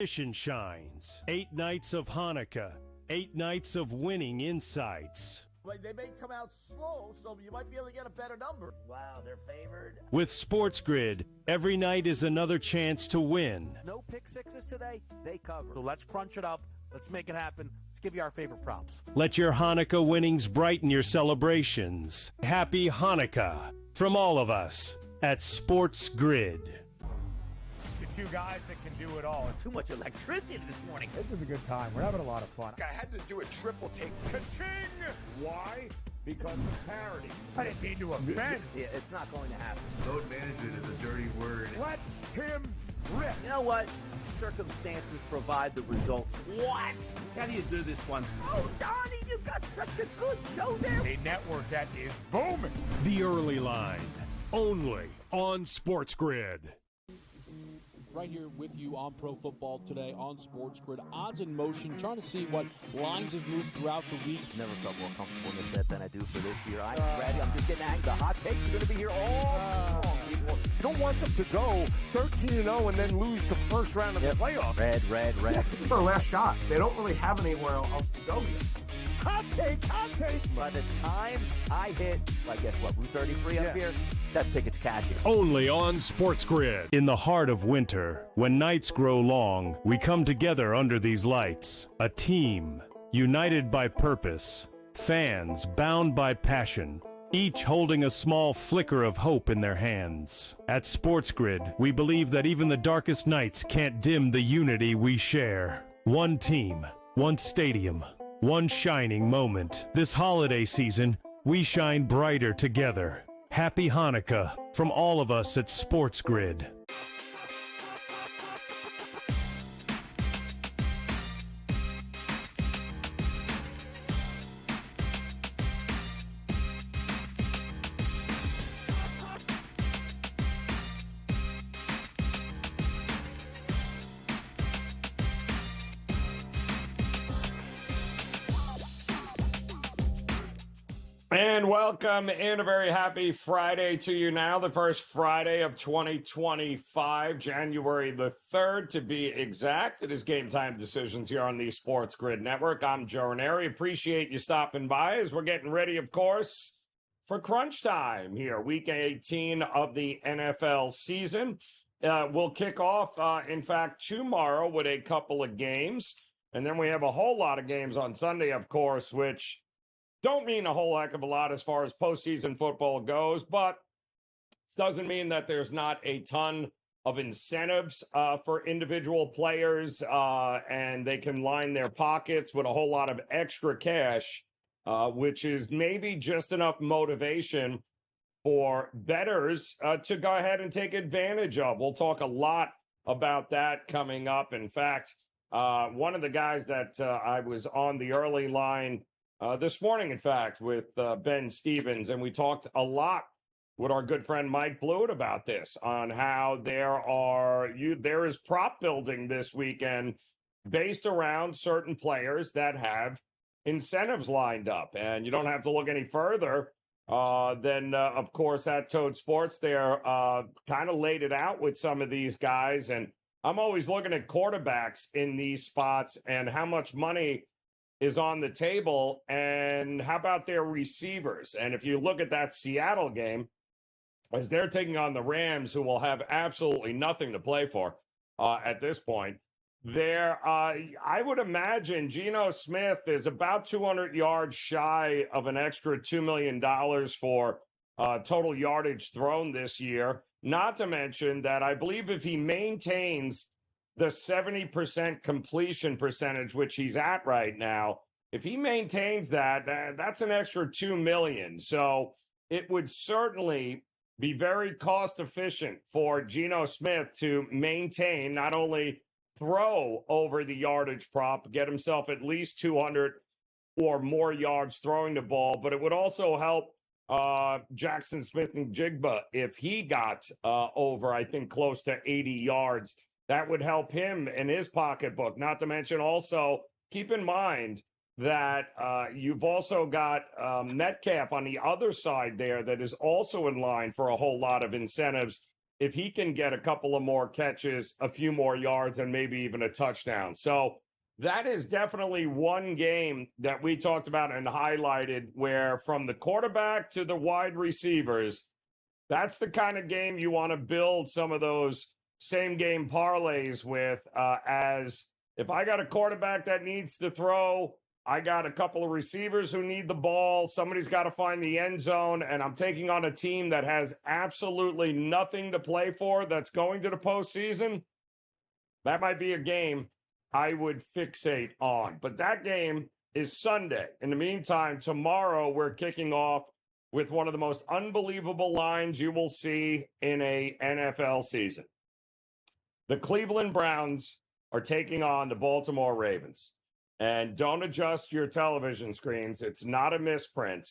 Tradition shines. 8 nights of Hanukkah. 8 nights of winning insights. They may come out slow, so you might be able to get a better number. Wow, they're favored. With SportsGrid, every night is another chance to win. No pick sixes today, they cover. So let's crunch it up. Let's make it happen. Let's give you our favorite props. Let your Hanukkah winnings brighten your celebrations. Happy Hanukkah from all of us at SportsGrid. The two guys that can do it all. Too much electricity this morning. This is a good time. We're having a lot of fun. I had to do a triple take. Ka-ching! Why? Because of parity. I didn't mean to offend. Yeah, it's not going to happen. Load management is a dirty word. Let him rip. You know what? Circumstances provide the results. What? How do you do this once? Oh, Donnie, you got such a good show there. A network that is booming. The Early Line, only on SportsGrid. Right here with you on Pro Football Today on SportsGrid. Odds in motion, trying to see what lines have moved throughout the week. Never felt more comfortable in this set than I do for this year. I'm ready. I'm just getting angry. The hot takes are going to be here all long, people. You don't want them to go 13-0 and then lose the first round of the playoffs. Red. This is their last shot. They don't really have anywhere else to go yet. Hot take. By the time I hit, I guess what, Route 33 up here, that ticket's cashing. Only on SportsGrid. In the heart of winter, when nights grow long, we come together under these lights. A team, united by purpose. Fans, bound by passion. Each holding a small flicker of hope in their hands. At SportsGrid, we believe that even the darkest nights can't dim the unity we share. One team, one stadium, one shining moment. This holiday season, we shine brighter together. Happy Hanukkah from all of us at SportsGrid. And welcome and a very happy Friday to you now, the first Friday of 2025, January the 3rd to be exact. It is GameTime Decisions here on the SportsGrid Network. I'm Joe Raineri. Appreciate you stopping by as we're getting ready, of course, for crunch time here, week 18 of the NFL season. We'll kick off, in fact, tomorrow with a couple of games. And then we have a whole lot of games on Sunday, of course, which don't mean a whole heck of a lot as far as postseason football goes, but doesn't mean that there's not a ton of incentives for individual players, and they can line their pockets with a whole lot of extra cash, which is maybe just enough motivation for bettors to go ahead and take advantage of. We'll talk a lot about that coming up. In fact, one of the guys that I was on the early line this morning, in fact, with Ben Stevens, and we talked a lot with our good friend Mike Blewett about this, on how there is prop building this weekend based around certain players that have incentives lined up. And you don't have to look any further than, of course, at Toad Sports. They're kind of laid it out with some of these guys. And I'm always looking at quarterbacks in these spots and how much money is on the table, and how about their receivers? And if you look at that Seattle game, as they're taking on the Rams, who will have absolutely nothing to play for at this point, I would imagine Geno Smith is about 200 yards shy of an extra $2 million for total yardage thrown this year, not to mention that I believe if he maintains the 70% completion percentage, which he's at right now, if he maintains that, that's an extra $2 million. So it would certainly be very cost efficient for Geno Smith to maintain, not only throw over the yardage prop, get himself at least 200 or more yards throwing the ball, but it would also help Jackson Smith-Njigba if he got over, I think, close to 80 yards. That would help him in his pocketbook. Not to mention also, keep in mind that you've also got Metcalf on the other side there that is also in line for a whole lot of incentives if he can get a couple of more catches, a few more yards, and maybe even a touchdown. So that is definitely one game that we talked about and highlighted where from the quarterback to the wide receivers, that's the kind of game you want to build some of those same game parlays with, as if I got a quarterback that needs to throw, I got a couple of receivers who need the ball. Somebody's got to find the end zone, and I'm taking on a team that has absolutely nothing to play for that's going to the postseason. That might be a game I would fixate on. But that game is Sunday. In the meantime, tomorrow we're kicking off with one of the most unbelievable lines you will see in a NFL season. The Cleveland Browns are taking on the Baltimore Ravens. And don't adjust your television screens. It's not a misprint,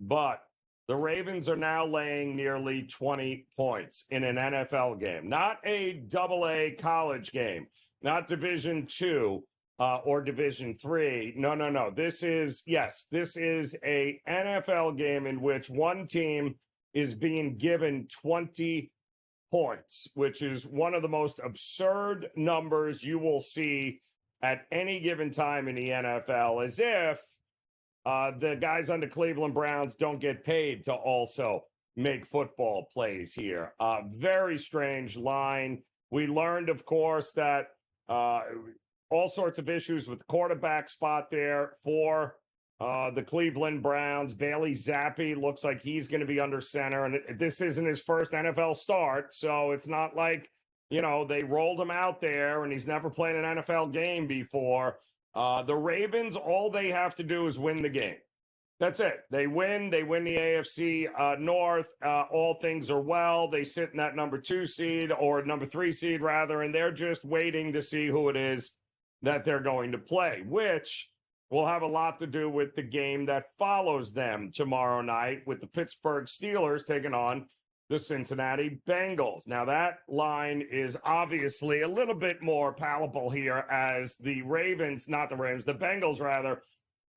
but the Ravens are now laying nearly 20 points in an NFL game, not a AA college game, not Division II or Division III. No. This is a NFL game in which one team is being given 20 points, which is one of the most absurd numbers you will see at any given time in the NFL, as if the guys on the Cleveland Browns don't get paid to also make football plays here. Very strange line. We learned, of course, that all sorts of issues with the quarterback spot there for the Cleveland Browns. Bailey Zappi looks like he's going to be under center, and this isn't his first NFL start, so it's not like, they rolled him out there and he's never played an NFL game before. The Ravens, all they have to do is win the game. That's it. They win the AFC North. All things are well. They sit in that number 2 seed or number 3 seed rather, and they're just waiting to see who it is that they're going to play, which will have a lot to do with the game that follows them tomorrow night with the Pittsburgh Steelers taking on the Cincinnati Bengals. Now, that line is obviously a little bit more palatable here as the Bengals rather,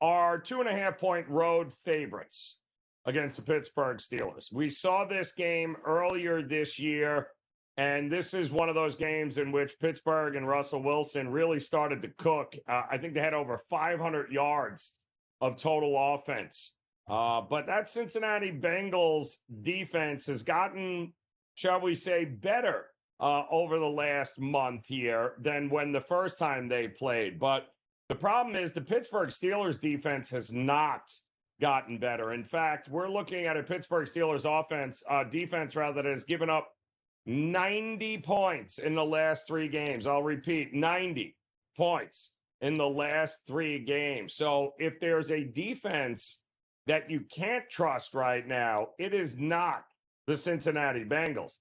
are 2.5-point road favorites against the Pittsburgh Steelers. We saw this game earlier this year, and this is one of those games in which Pittsburgh and Russell Wilson really started to cook. I think they had over 500 yards of total offense. But that Cincinnati Bengals defense has gotten, shall we say, better over the last month here than when the first time they played. But the problem is the Pittsburgh Steelers defense has not gotten better. In fact, we're looking at a Pittsburgh Steelers defense that has given up 90 points in the last 3 games. I'll repeat, 90 points in the last 3 games. So if there's a defense that you can't trust right now, it is not the Cincinnati Bengals.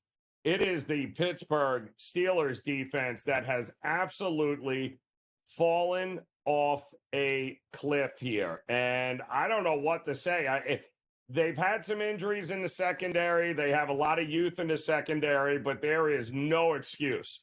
It is the Pittsburgh Steelers defense that has absolutely fallen off a cliff here. And I don't know what to say. They've had some injuries in the secondary. They have a lot of youth in the secondary, but there is no excuse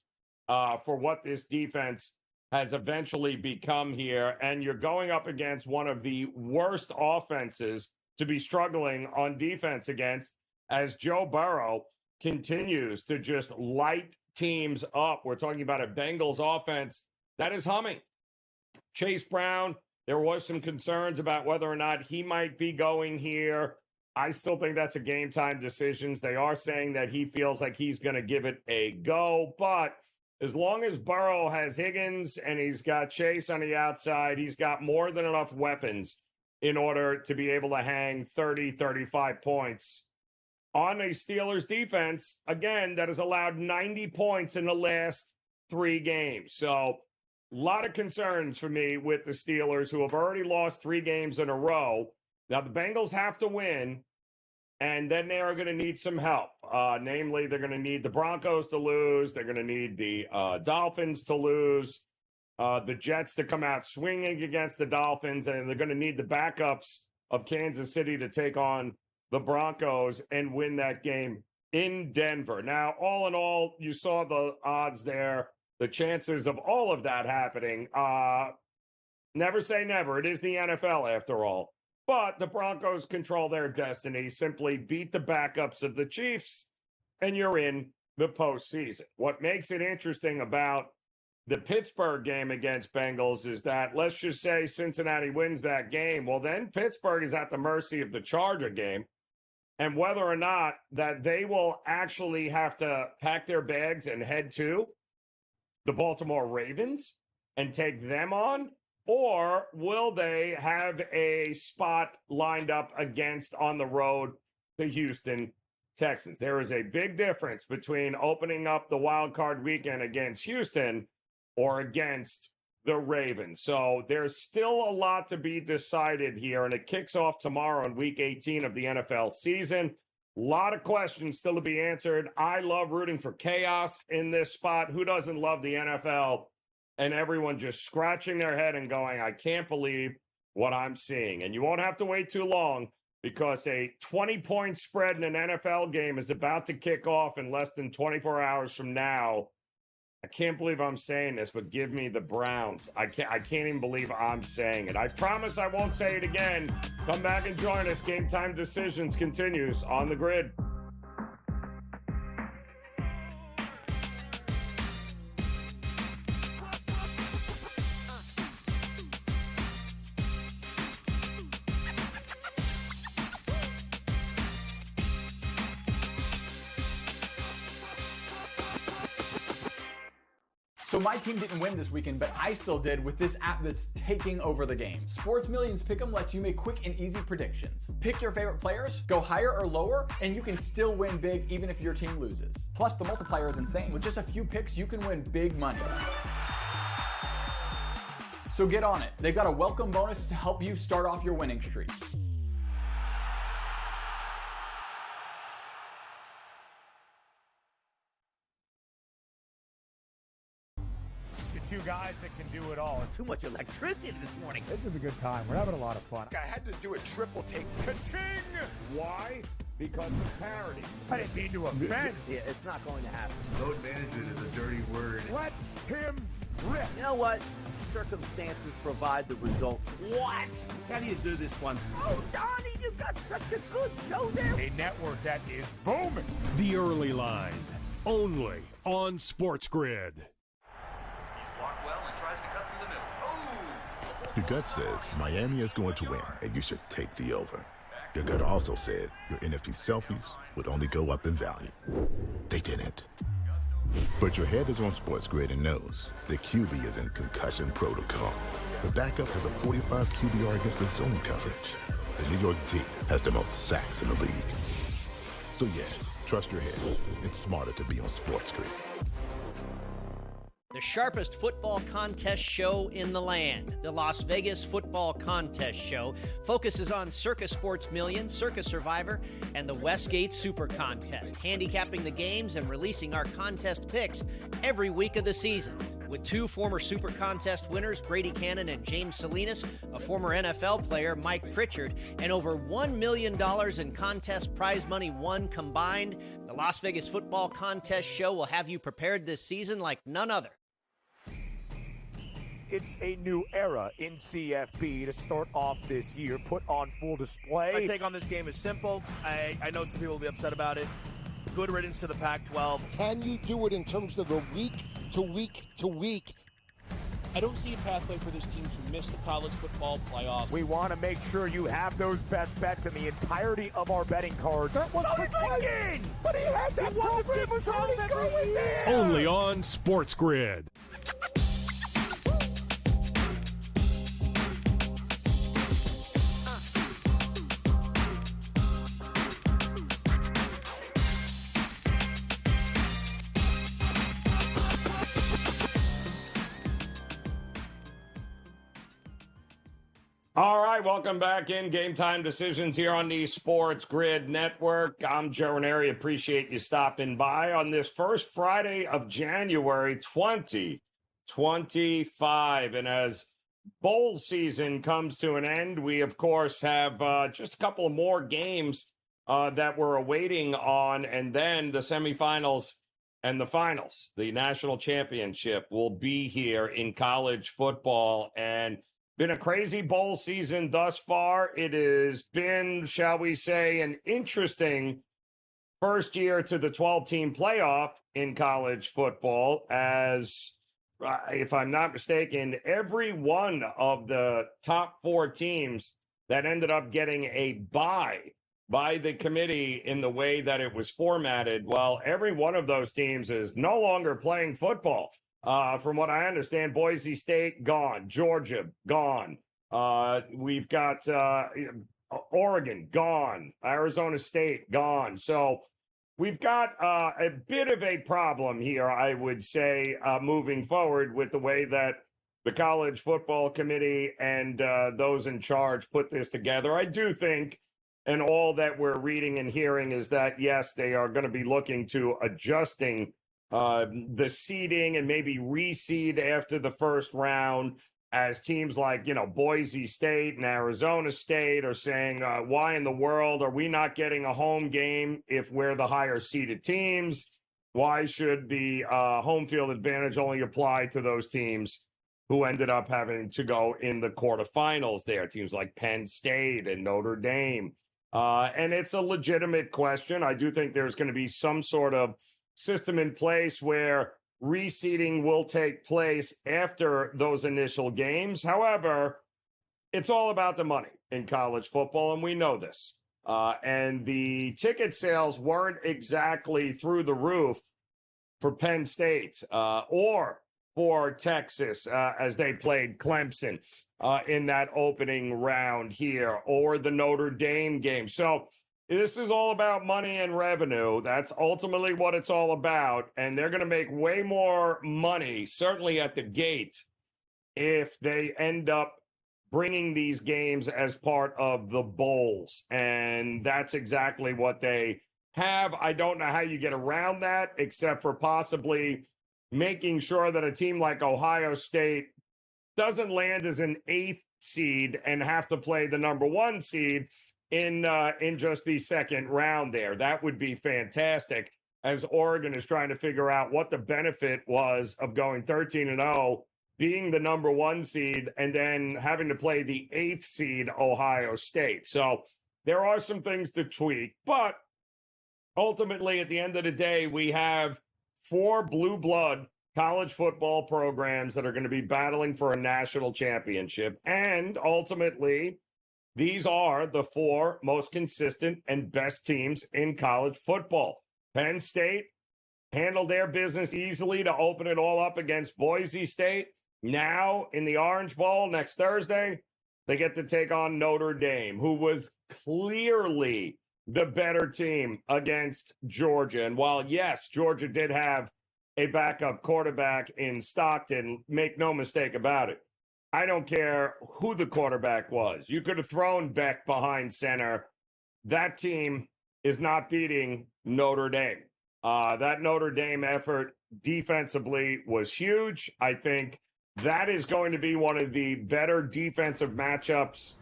for what this defense has eventually become here. And you're going up against one of the worst offenses to be struggling on defense against as Joe Burrow continues to just light teams up. We're talking about a Bengals offense that is humming. Chase Brown, there was some concerns about whether or not he might be going here. I still think that's a game time decisions. They are saying that he feels like he's going to give it a go, but as long as Burrow has Higgins and he's got Chase on the outside, he's got more than enough weapons in order to be able to hang 30, 35 points on a Steelers defense, again, that has allowed 90 points in the last 3 games. So a lot of concerns for me with the Steelers, who have already lost 3 games in a row. Now, the Bengals have to win, and then they are going to need some help. Namely, they're going to need the Broncos to lose. They're going to need the Dolphins to lose, the Jets to come out swinging against the Dolphins, and they're going to need the backups of Kansas City to take on the Broncos and win that game in Denver. Now, all in all, you saw the odds there, the chances of all of that happening. Never say never. It is the NFL after all. But the Broncos control their destiny. Simply beat the backups of the Chiefs, and you're in the postseason. What makes it interesting about the Pittsburgh game against Bengals is that, let's just say Cincinnati wins that game. Well, then Pittsburgh is at the mercy of the Charger game, and whether or not that they will actually have to pack their bags and head to the Baltimore Ravens and take them on, or will they have a spot lined up against on the road the Houston Texans? There is a big difference between opening up the wild card weekend against Houston or against the Ravens. So there's still a lot to be decided here, and it kicks off tomorrow in week 18 of the NFL season. A lot of questions still to be answered. I love rooting for chaos in this spot. Who doesn't love the NFL? And everyone just scratching their head and going, I can't believe what I'm seeing. And you won't have to wait too long, because a 20-point spread in an NFL game is about to kick off in less than 24 hours from now. I can't believe I'm saying this, but give me the Browns. I can't even believe I'm saying it. I promise I won't say it again. Come back and join us. Game Time Decisions continues on the grid. So my team didn't win this weekend, but I still did with this app that's taking over the game. Sports Millions Pick'em lets you make quick and easy predictions. Pick your favorite players, go higher or lower, and you can still win big even if your team loses. Plus, the multiplier is insane. With just a few picks, you can win big money. So get on it. They've got a welcome bonus to help you start off your winning streak. Two guys that can do it all. Too much electricity this morning. This is a good time. We're having a lot of fun. I had to do a triple take. Ka-ching! Why? Because of parity. I didn't mean to offend. Yeah, it's not going to happen. Load management is a dirty word. Let him rip. You know what? Circumstances provide the results. What? How do you do this once? Oh, Donnie, you've got such a good show there. A network that is booming. The Early Line, only on SportsGrid. Your gut says Miami is going to win, and you should take the over. Your gut also said your NFT selfies would only go up in value. They didn't. But your head is on SportsGrid and knows the QB is in concussion protocol. The backup has a 45 QBR against the zone coverage. The New York D has the most sacks in the league. So yeah, trust your head. It's smarter to be on SportsGrid. The sharpest football contest show in the land, the Las Vegas Football Contest Show, focuses on Circa Sports Million, Circa Survivor, and the Westgate Super Contest, handicapping the games and releasing our contest picks every week of the season. With two former Super Contest winners, Brady Cannon and James Salinas, a former NFL player, Mike Pritchard, and over $1 million in contest prize money won combined, the Las Vegas Football Contest Show will have you prepared this season like none other. It's a new era in CFB to start off this year, put on full display. My take on this game is simple. I know some people will be upset about it. Good riddance to the Pac-12. Can you do it in terms of the week to week to week? I don't see a pathway for this team to miss the college football playoffs. We want to make sure you have those best bets in the entirety of our betting cards. That was Lincoln! But he had that program was already going there! Only on SportsGrid. All right, welcome back in Game Time Decisions here on the SportsGrid Network. I'm Joe Raineri. Appreciate you stopping by on this first Friday of January 2025. And as bowl season comes to an end, we, of course, have just a couple of more games that we're awaiting on, and then the semifinals and the finals. The national championship will be here in college football, and been a crazy bowl season thus far. It has been, shall we say, an interesting first year to the 12-team playoff in college football, as if I'm not mistaken, every one of the top 4 teams that ended up getting a bye by the committee in the way that it was formatted, well, every one of those teams is no longer playing football. From what I understand, Boise State, gone. Georgia, gone. We've got Oregon, gone. Arizona State, gone. So we've got a bit of a problem here, I would say, moving forward with the way that the College Football Committee and those in charge put this together. I do think, and all that we're reading and hearing is that, yes, they are going to be looking to adjusting the seeding and maybe reseed after the first round, as teams like, Boise State and Arizona State are saying, why in the world are we not getting a home game if we're the higher seeded teams? Why should the home field advantage only apply to those teams who ended up having to go in the quarterfinals there? Teams like Penn State and Notre Dame. And it's a legitimate question. I do think there's going to be some sort of system in place where reseeding will take place after those initial games. However, it's all about the money in college football, and we know this. And the ticket sales weren't exactly through the roof for Penn State or for Texas as they played Clemson in that opening round here, or the Notre Dame game. So this is all about money and revenue. That's ultimately what it's all about. And they're going to make way more money, certainly at the gate, if they end up bringing these games as part of the bowls. And that's exactly what they have. I don't know how you get around that, except for possibly making sure that a team like Ohio State doesn't land as an 8th seed and have to play the number 1 seed in just the second round there. That would be fantastic, as Oregon is trying to figure out what the benefit was of going 13-0, being the number 1 seed, and then having to play the 8th seed Ohio State. So there are some things to tweak, but ultimately, at the end of the day, we have 4 blue blood college football programs that are going to be battling for a national championship. And ultimately, these are the 4 most consistent and best teams in college football. Penn State handled their business easily to open it all up against Boise State. Now, in the Orange Bowl next Thursday, they get to take on Notre Dame, who was clearly the better team against Georgia. And while, yes, Georgia did have a backup quarterback in Stockton, make no mistake about it, I don't care who the quarterback was. You could have thrown Beck behind center. That team is not beating Notre Dame. That Notre Dame effort defensively was huge. I think that is going to be one of the better defensive matchups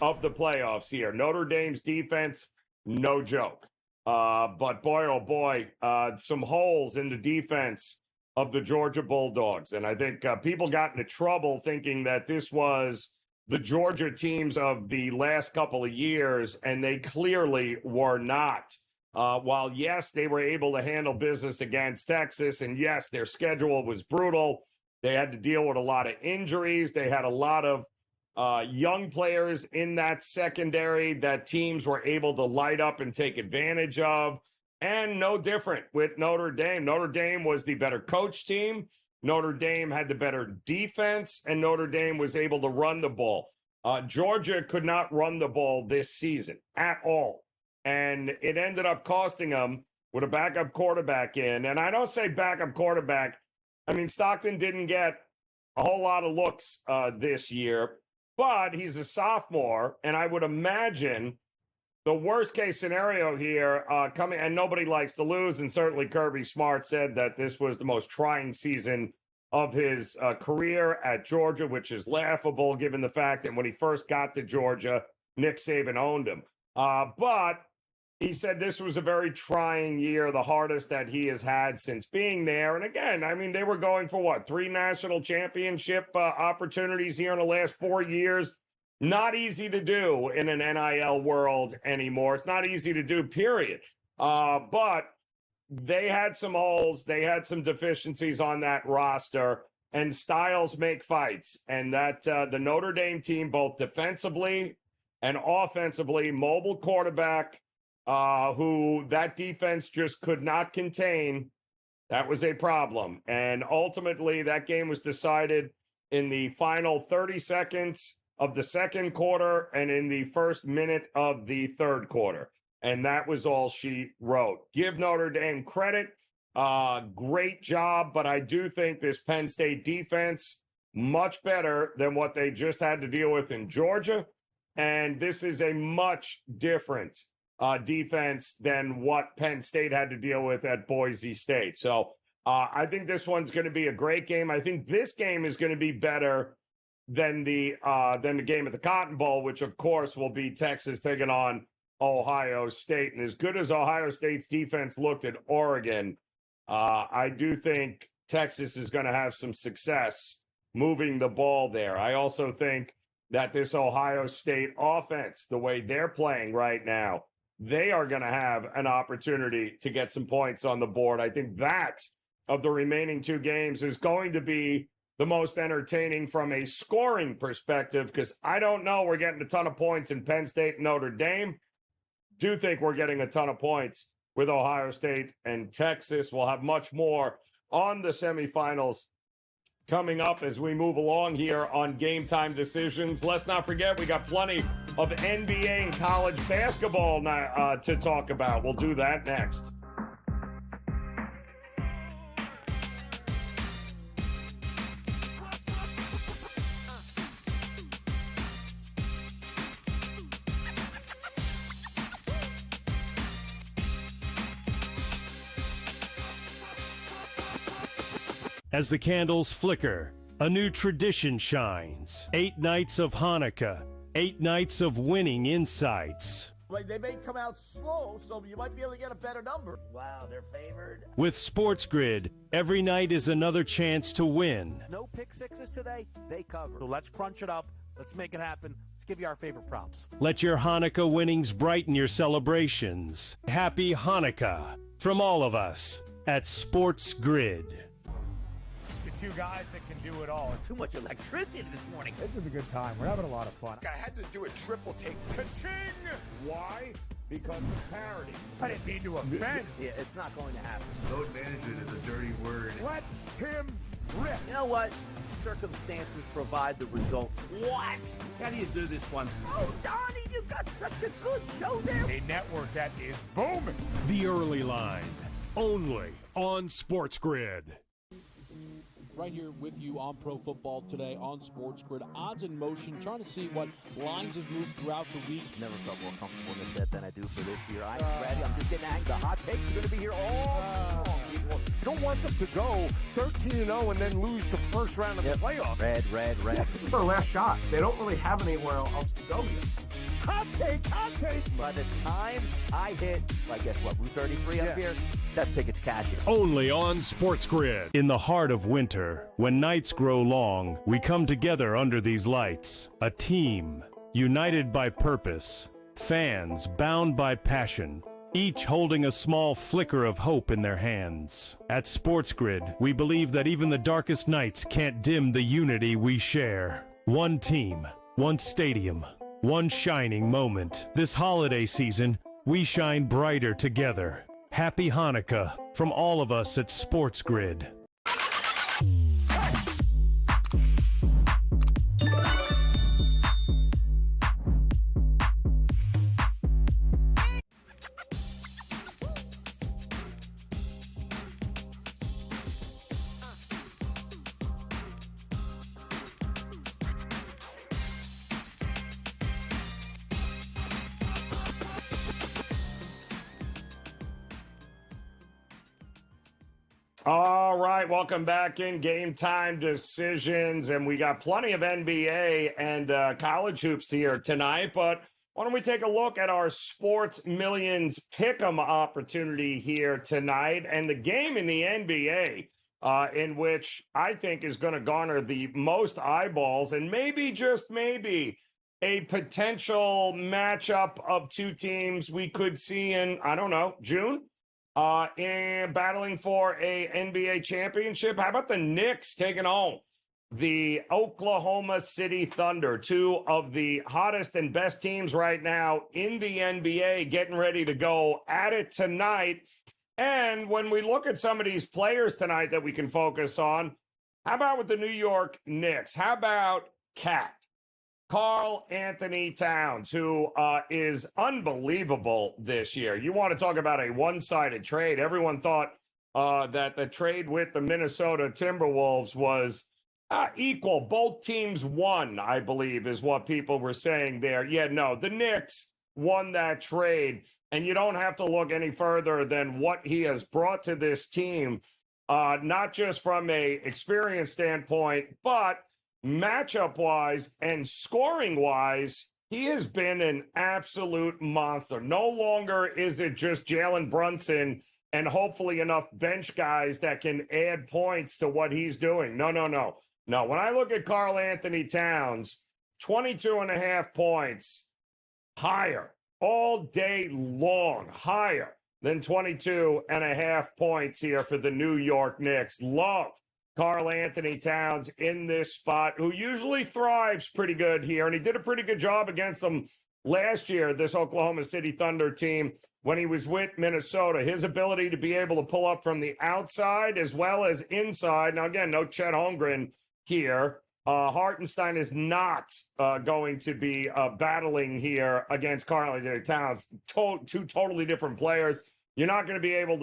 of the playoffs here. Notre Dame's defense, no joke. But boy, oh boy, some holes in the defense of the Georgia Bulldogs. And I think people got into trouble thinking that this was the Georgia teams of the last couple of years, and they clearly were not. While, yes, they were able to handle business against Texas, and yes, their schedule was brutal. They had to deal with a lot of injuries. They had a lot of young players in that secondary that teams were able to light up and take advantage of. And no different with Notre Dame. Notre Dame was the better coach team. Notre Dame had the better defense, and Notre Dame was able to run the ball. Georgia could not run the ball this season at all. And it ended up costing them with a backup quarterback in. And I don't say backup quarterback. I mean, Stockton didn't get a whole lot of looks this year, but he's a sophomore, and I would imagine the worst case scenario here coming, and nobody likes to lose, and certainly Kirby Smart said that this was the most trying season of his career at Georgia, which is laughable given the fact that when he first got to Georgia, Nick Saban owned him. But he said this was a very trying year, the hardest that he has had since being there. And again, I mean, they were going for 3 national championship opportunities here in the last 4 years. Not easy to do in an NIL world anymore. It's not easy to do, period. But they had some holes. They had some deficiencies on that roster, and styles make fights. And that the Notre Dame team, both defensively and offensively, mobile quarterback, who that defense just could not contain, that was a problem. And ultimately, that game was decided in the final 30 seconds of the second quarter and in the first minute of the third quarter. And that was all she wrote. Give Notre Dame credit. Great job. But I do think this Penn State defense, much better than what they just had to deal with in Georgia. And this is a much different defense than what Penn State had to deal with at Boise State. So I think this one's going to be a great game. I think this game is going to be better than the game at the Cotton Bowl, which, of course, will be Texas taking on Ohio State. And as good as Ohio State's defense looked at Oregon, I do think Texas is going to have some success moving the ball there. I also think that this Ohio State offense, the way they're playing right now, they are going to have an opportunity to get some points on the board. I think that of the remaining two games is going to be the most entertaining from a scoring perspective, because I don't know we're getting a ton of points in Penn State and Notre Dame. Do think we're getting a ton of points with Ohio State and Texas. We'll have much more on the semifinals coming up as we move along here on Game Time Decisions. Let's not forget, we got plenty of NBA and college basketball to talk about. We'll do that next. As the candles flicker, a new tradition shines. 8 nights of Hanukkah, 8 nights of winning insights. Like, they may come out slow, so you might be able to get a better number. Wow, they're favored. With SportsGrid, every night is another chance to win. No pick sixes today, they cover. So let's crunch it up. Let's make it happen. Let's give you our favorite props. Let your Hanukkah winnings brighten your celebrations. Happy Hanukkah from all of us at SportsGrid. Two guys that can do it all. Too much electricity this morning. This is a good time. We're having a lot of fun. I had to do a triple take. Ka-ching! Why? Because of parity. I didn't mean to offend. Yeah, it's not going to happen. Load management is a dirty word. Let him rip. You know what? Circumstances provide the results. What? How do you do this once? Oh, Donnie, you got such a good show there. A network that is booming. The Early Line, only on SportsGrid. Right here with you on Pro Football Today on SportsGrid. Odds in motion, trying to see what lines have moved throughout the week. Never felt more comfortable in this set than I do for this year. I'm ready. I'm just getting angry. The hot takes are going to be here all long. You don't want them to go 13-0 and then lose the first round of the playoffs. Red. This is their last shot. They don't really have anywhere else to go yet. Hot take. By the time I hit, I guess what, Route 33 up here, that ticket's cashing. Only on SportsGrid. In the heart of winter, when nights grow long, we come together under these lights. A team, united by purpose. Fans bound by passion. Each holding a small flicker of hope in their hands. At SportsGrid, we believe that even the darkest nights can't dim the unity we share. One team, one stadium, one shining moment. This holiday season, we shine brighter together. Happy Hanukkah from all of us at SportsGrid. All right, welcome back in Game Time Decisions, and we got plenty of NBA and college hoops here tonight, but why don't we take a look at our Sports Millions Pick'em opportunity here tonight, and the game in the NBA in which I think is going to garner the most eyeballs, and maybe, just maybe, a potential matchup of two teams we could see in, I don't know, June, and battling for a NBA championship. How about the Knicks taking home the Oklahoma City Thunder, two of the hottest and best teams right now in the NBA, getting ready to go at it tonight. And when we look at some of these players tonight that we can focus on, how about with the New York Knicks? How about Cat? Karl Anthony Towns, who is unbelievable this year. You want to talk about a one-sided trade. Everyone thought that the trade with the Minnesota Timberwolves was equal. Both teams won, I believe, is what people were saying there. Yeah, no, the Knicks won that trade, and you don't have to look any further than what he has brought to this team, not just from a experience standpoint, but matchup-wise and scoring-wise, he has been an absolute monster. No longer is it just Jalen Brunson and hopefully enough bench guys that can add points to what he's doing. No. No, when I look at Karl Anthony Towns, 22.5 points, higher, all day long, higher than 22.5 points here for the New York Knicks. Love Karl Anthony Towns in this spot, who usually thrives pretty good here, and he did a pretty good job against them last year, this Oklahoma City Thunder team, when he was with Minnesota. His ability to be able to pull up from the outside as well as inside. Now, again, no Chet Holmgren here. Hartenstein is not going to be battling here against Karl Anthony Towns. Two totally different players. You're not going to be able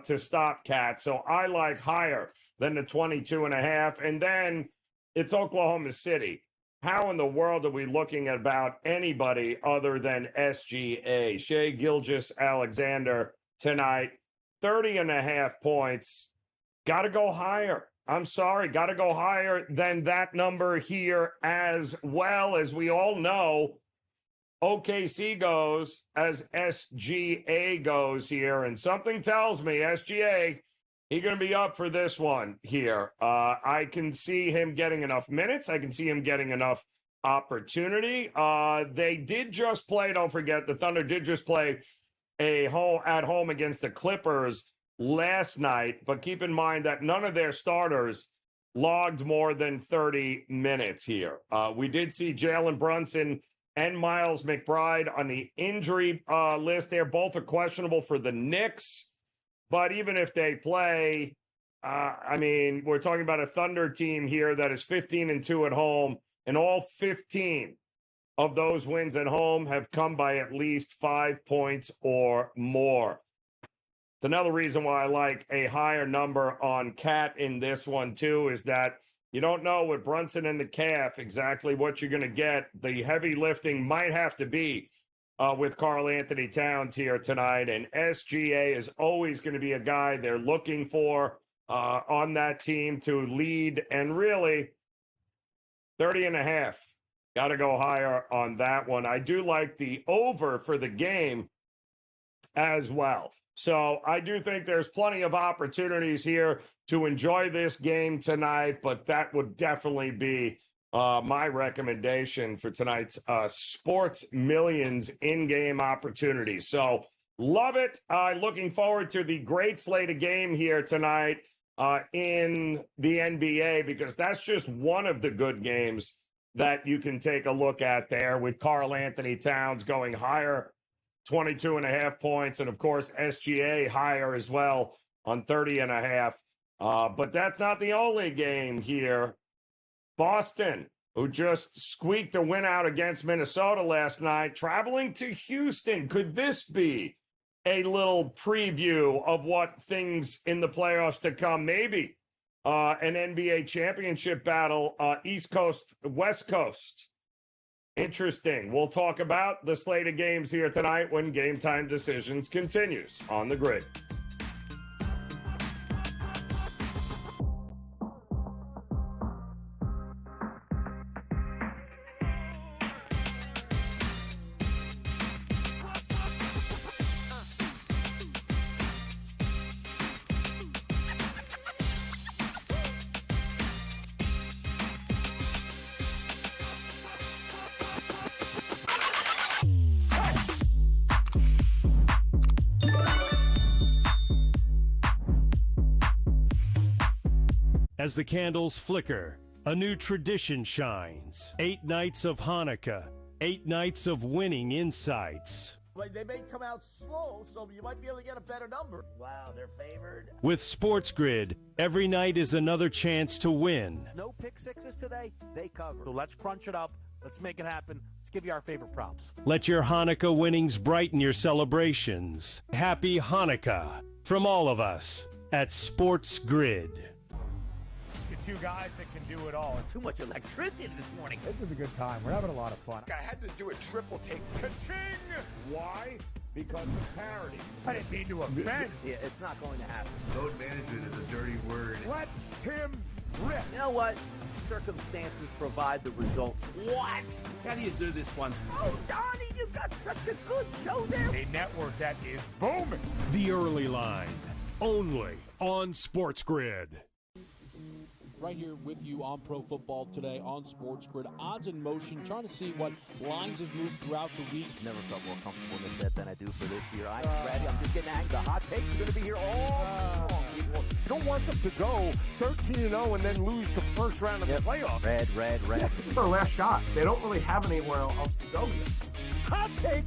to stop Cat. So I like higher than the 22.5. And then it's Oklahoma City. How in the world are we looking at about anybody other than SGA? Shai Gilgeous-Alexander tonight, 30.5 points. Got to go higher. I'm sorry, got to go higher than that number here as well. As we all know, OKC goes as SGA goes here, and something tells me SGA, he's going to be up for this one here. I can see him getting enough minutes. I can see him getting enough opportunity. They did just play, don't forget, the Thunder did just play at home against the Clippers last night, but keep in mind that none of their starters logged more than 30 minutes here. We did see Jalen Brunson and Miles McBride on the injury list there. Both are questionable for the Knicks, but even if they play, we're talking about a Thunder team here that is 15-2 at home, and all 15 of those wins at home have come by at least 5 points or more. It's another reason why I like a higher number on Cat in this one, too, is that you don't know with Brunson and the calf exactly what you're going to get. The heavy lifting might have to be with Karl Anthony Towns here tonight, and SGA is always going to be a guy they're looking for on that team to lead, and really 30.5. Got to go higher on that one. I do like the over for the game as well. So I do think there's plenty of opportunities here to enjoy this game tonight, but that would definitely be my recommendation for tonight's Sports Millions in-game opportunities. So love it. Looking forward to the great slate of game here tonight in the NBA, because that's just one of the good games that you can take a look at there, with Karl Anthony Towns going higher, 22.5 points, and of course SGA higher as well on 30.5. But that's not the only game here. Boston, who just squeaked a win out against Minnesota last night, traveling to Houston. Could this be a little preview of what things in the playoffs to come? Maybe an NBA championship battle, East Coast, West Coast. Interesting. We'll talk about the slate of games here tonight when Game Time Decisions continues on the grid. As the candles flicker, a new tradition shines. 8 nights of Hanukkah, 8 nights of winning insights. They may come out slow, so you might be able to get a better number. Wow, they're favored. With SportsGrid, every night is another chance to win. No pick sixes today. They cover. So let's crunch it up. Let's make it happen. Let's give you our favorite props. Let your Hanukkah winnings brighten your celebrations. Happy Hanukkah from all of us at SportsGrid. It's you guys that can do it all. Too much electricity this morning. This is a good time. We're having a lot of fun. I had to do a triple take. Ka-ching! Why? Because of parity. I didn't mean to offend. Yeah, it's not going to happen. Load management is a dirty word. Let him rip. You know what? Circumstances provide the results. What? How do you do this once? Oh, Donnie, you got such a good show there. A network that is booming. The Early Line, only on SportsGrid. Right here with you on Pro Football Today on SportsGrid. Odds in motion, trying to see what lines have moved throughout the week. Never felt more comfortable in this bet than I do for this year. I'm ready. I'm just getting angry. The hot takes are going to be here all long, people. You don't want them to go 13-0 and then lose the first round of the playoffs. Red. This is their last shot. They don't really have anywhere else to go yet. Hot take.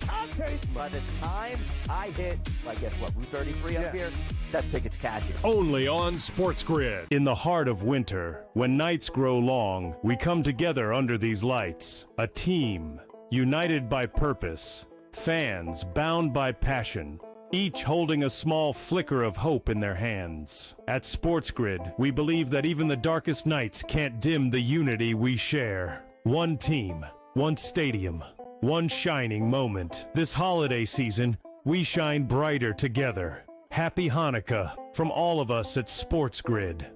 By the time I hit, I guess what, Route 33 up here, that ticket's cashing. Only on SportsGrid. In the heart of winter, when nights grow long, we come together under these lights. A team, united by purpose. Fans, bound by passion. Each holding a small flicker of hope in their hands. At SportsGrid, we believe that even the darkest nights can't dim the unity we share. One team, one stadium, one shining moment. This holiday season, we shine brighter together. Happy Hanukkah from all of us at SportsGrid.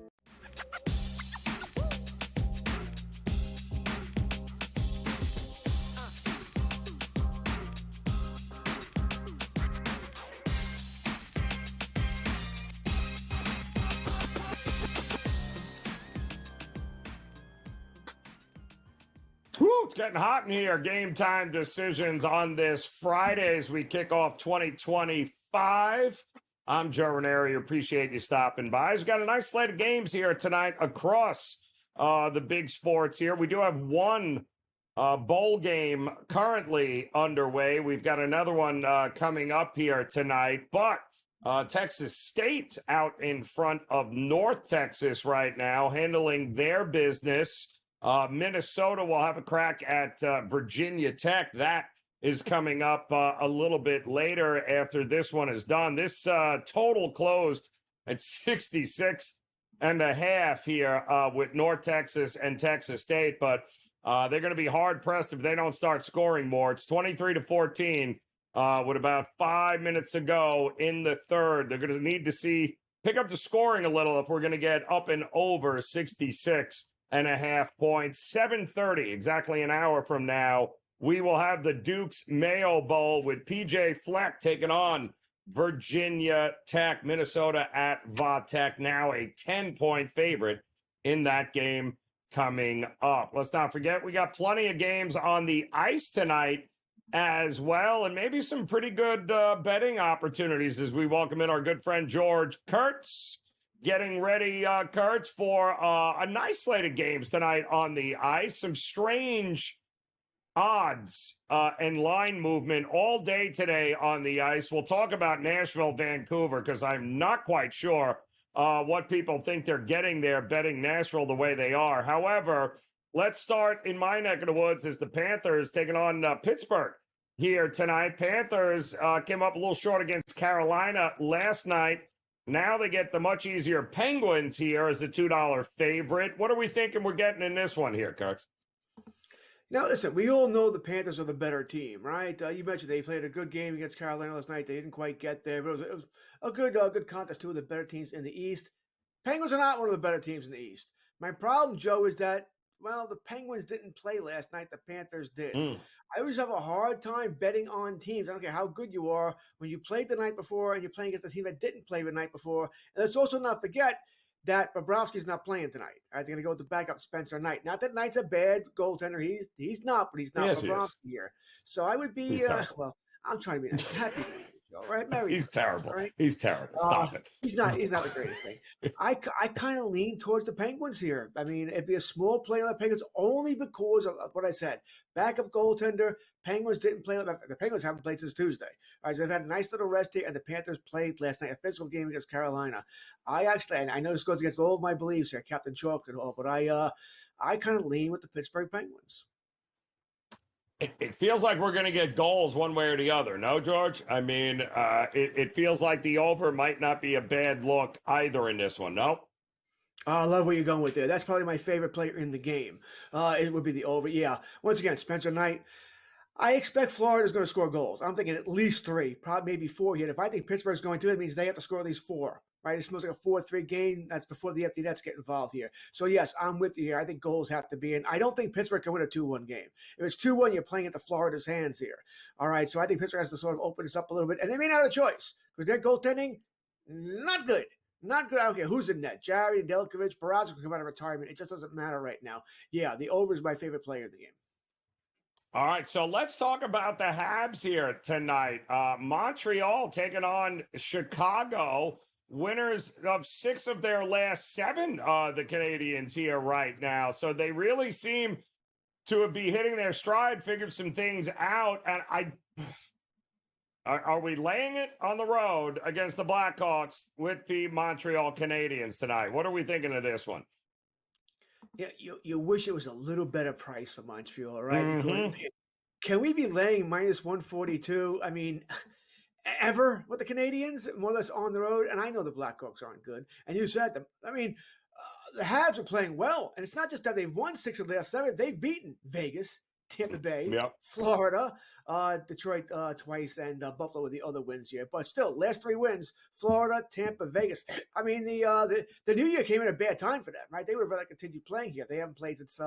It's getting hot in here. Game time decisions on this Friday as we kick off 2025. I'm Joe Raineri. Appreciate you stopping by. We've got a nice slate of games here tonight across the big sports here. We do have one bowl game currently underway. We've got another one coming up here tonight. But Texas State out in front of North Texas right now, handling their business. Minnesota will have a crack at Virginia Tech. That is coming up a little bit later after this one is done. This total closed at 66.5 here with North Texas and Texas State, but they're going to be hard-pressed if they don't start scoring more. It's 23-14 with about 5 minutes to go in the third. They're going to need to pick up the scoring a little if we're going to get up and over 66.5 points. 7:30, exactly an hour from now, we will have the Duke's Mayo Bowl with PJ Fleck taking on Virginia Tech. Minnesota at Va Tech, now a 10-point favorite in that game coming up. Let's not forget, we got plenty of games on the ice tonight as well, and maybe some pretty good betting opportunities as we welcome in our good friend George Kurtz. Getting ready, Kurtz, for a nice slate of games tonight on the ice. Some strange odds and line movement all day today on the ice. We'll talk about Nashville, Vancouver, because I'm not quite sure what people think they're getting there betting Nashville the way they are. However, let's start in my neck of the woods as the Panthers taking on Pittsburgh here tonight. Panthers came up a little short against Carolina last night. Now they get the much easier Penguins here as a $2 favorite. What are we thinking we're getting in this one here, Kurtz? Now, listen, we all know the Panthers are the better team, right? You mentioned they played a good game against Carolina last night. They didn't quite get there, but it was a good contest. Two of the better teams in the East. Penguins are not one of the better teams in the East. My problem, Joe, is that, well, the Penguins didn't play last night. The Panthers did. I always have a hard time betting on teams. I don't care how good you are. When you played the night before and you're playing against a team that didn't play the night before. And let's also not forget that Bobrovsky's not playing tonight. All right, they're going to go with the backup Spencer Knight. Not that Knight's a bad goaltender. He's not, but he's not Bobrovsky here. So I would be, well, I'm trying to be nice. Happy. All right, Mary. He's terrible. All right. He's terrible. Stop it. He's not the greatest thing. I kind of lean towards the Penguins here. I mean, it'd be a small play on the Penguins only because of what I said. Backup goaltender. Penguins didn't play. The Penguins haven't played since Tuesday. All right, so they've had a nice little rest here, and the Panthers played last night, a physical game against Carolina. And I know this goes against all of my beliefs here, Captain Chalk and all, but I kind of lean with the Pittsburgh Penguins. It feels like we're going to get goals one way or the other. No, George? I mean, it feels like the over might not be a bad look either in this one. No? I love where you're going with there. That's probably my favorite player in the game. It would be the over. Yeah. Once again, Spencer Knight. I expect Florida's going to score goals. I'm thinking at least 3, probably maybe 4 here. If I think Pittsburgh's going to, it means they have to score at least 4. Right? It smells like a 4-3 game. That's before the empty nets get involved here. So, yes, I'm with you here. I think goals have to be in. I don't think Pittsburgh can win a 2-1 game. If it's 2-1, you're playing into Florida's hands here. All right, so I think Pittsburgh has to sort of open this up a little bit. And they may not have a choice because their goaltending, not good. Not good. I don't care who's in net. Jarry, Delkovich, Barraza can come out of retirement. It just doesn't matter right now. Yeah, the over is my favorite player in the game. All right, so let's talk about the Habs here tonight. Montreal taking on Chicago. Winners of 6 of their last 7, the Canadians here right now. So they really seem to be hitting their stride, figured some things out. And are we laying it on the road against the Blackhawks with the Montreal Canadiens tonight? What are we thinking of this one? Yeah, you wish it was a little better price for Montreal, right? Mm-hmm. Can we be laying minus 142? I mean, ever with the Canadians, more or less on the road? And I know the Blackhawks aren't good. And you said them. I mean, the Habs are playing well. And it's not just that they've won 6 of the last 7. They've beaten Vegas, Tampa Bay, Florida, Detroit twice, and Buffalo with the other wins here. But still, last 3 wins, Florida, Tampa, Vegas. I mean, the New Year came at a bad time for them, right? They would have rather continued playing here. They haven't played since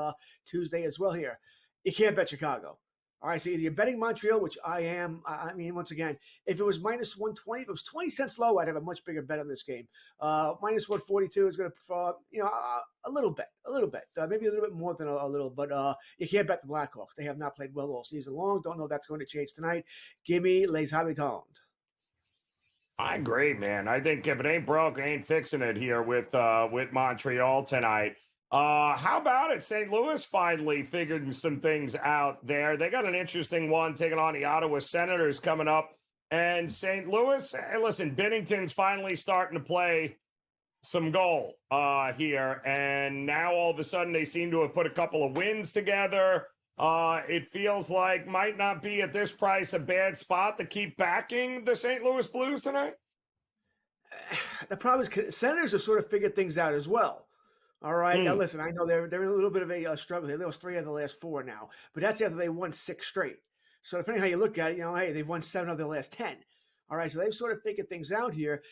Tuesday as well here. You can't bet Chicago. All right, so either you're betting Montreal, which I am. I mean, once again, if it was minus 120, if it was 20 cents low, I'd have a much bigger bet on this game. Minus 142 is going to prefer, a little bit, maybe a little bit more than a little, but you can't bet the Blackhawks. They have not played well all season long. Don't know if that's going to change tonight. Give me Les Habitants. I agree, man. I think if it ain't broke, ain't fixing it here with Montreal tonight. How about it? St. Louis finally figured some things out there. They got an interesting one taking on the Ottawa Senators coming up. And St. Louis, hey, listen, Binnington's finally starting to play some goal here. And now all of a sudden they seem to have put a couple of wins together. It feels like might not be at this price a bad spot to keep backing the St. Louis Blues tonight. The problem is Senators have sort of figured things out as well. All right. Now, listen, I know they're in a little bit of a struggle here. There was 3 of the last 4 now, but that's after they won 6 straight. So depending how you look at it, hey, they've won 7 of the last 10. All right, so they've sort of figured things out here.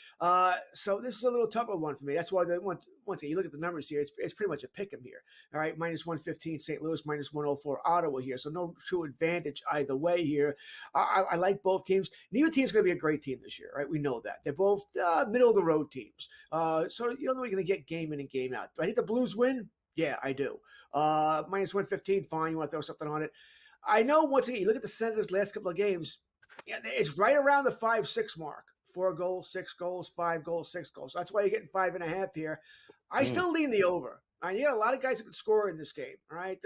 So this is a little tougher one for me. That's why once you look at the numbers here, it's pretty much a pick 'em here. All right, minus 115 St. Louis, minus 104 Ottawa here. So no true advantage either way here. I like both teams. Neither team's going to be a great team this year, right? We know that. They're both middle of the road teams. So you don't know you're going to get game in and game out. Do I think the Blues win? Yeah, I do. Minus 115, fine. You want to throw something on it? I know once again, you look at the Senators' last couple of games, yeah, it's right around the 5-6 mark. 4 goals, 6 goals, 5 goals, 6 goals. So that's why you're getting 5.5 here. I still lean the over. I need a lot of guys who can score in this game, right?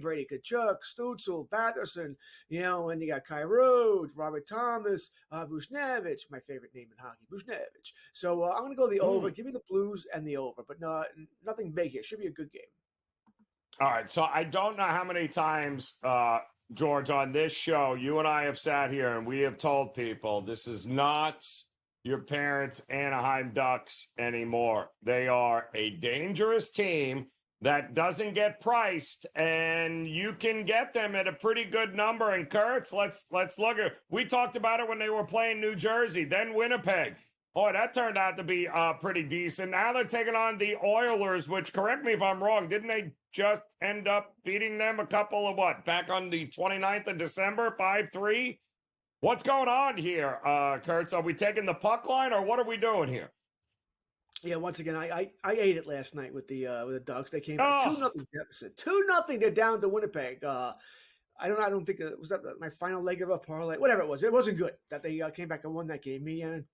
Brady Tkachuk, Stützle, Batherson, and you got Kyrou, Robert Thomas, Buchnevich, my favorite name in hockey, Buchnevich. So I'm going to go the over. Give me the Blues and the over, but nothing big here. Should be a good game. All right, so I don't know how many times, George, on this show, you and I have sat here and we have told people this is not your parents' Anaheim Ducks anymore. They are a dangerous team that doesn't get priced, and you can get them at a pretty good number. And Kurtz, let's look at. We talked about it when they were playing New Jersey, then Winnipeg. Boy, that turned out to be pretty decent. Now they're taking on the Oilers, which, correct me if I'm wrong, didn't they just end up beating them a couple of back on the 29th of December, 5-3? What's going on here, Kurtz? Are we taking the puck line, or what are we doing here? Yeah, once again, I ate it last night with the Ducks. They came out 2-0 deficit. 2-0. They're down to Winnipeg. I don't think it was that my final leg of a parlay, whatever it was. It wasn't good that they came back and won that game. Me and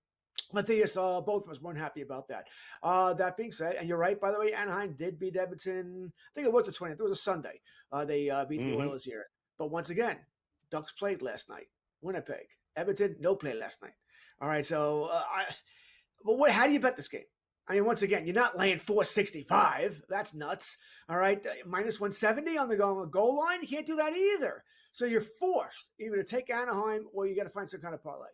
Matthias, both of us weren't happy about that. That being said, and you're right, by the way, Anaheim did beat Edmonton. I think it was the 20th. It was a Sunday. They beat the Oilers here. But once again, Ducks played last night. Winnipeg. Edmonton, no play last night. All right, so how do you bet this game? I mean, once again, you're not laying 465. That's nuts. All right, minus 170 on the goal line. You can't do that either. So you're forced either to take Anaheim or you got to find some kind of parlay.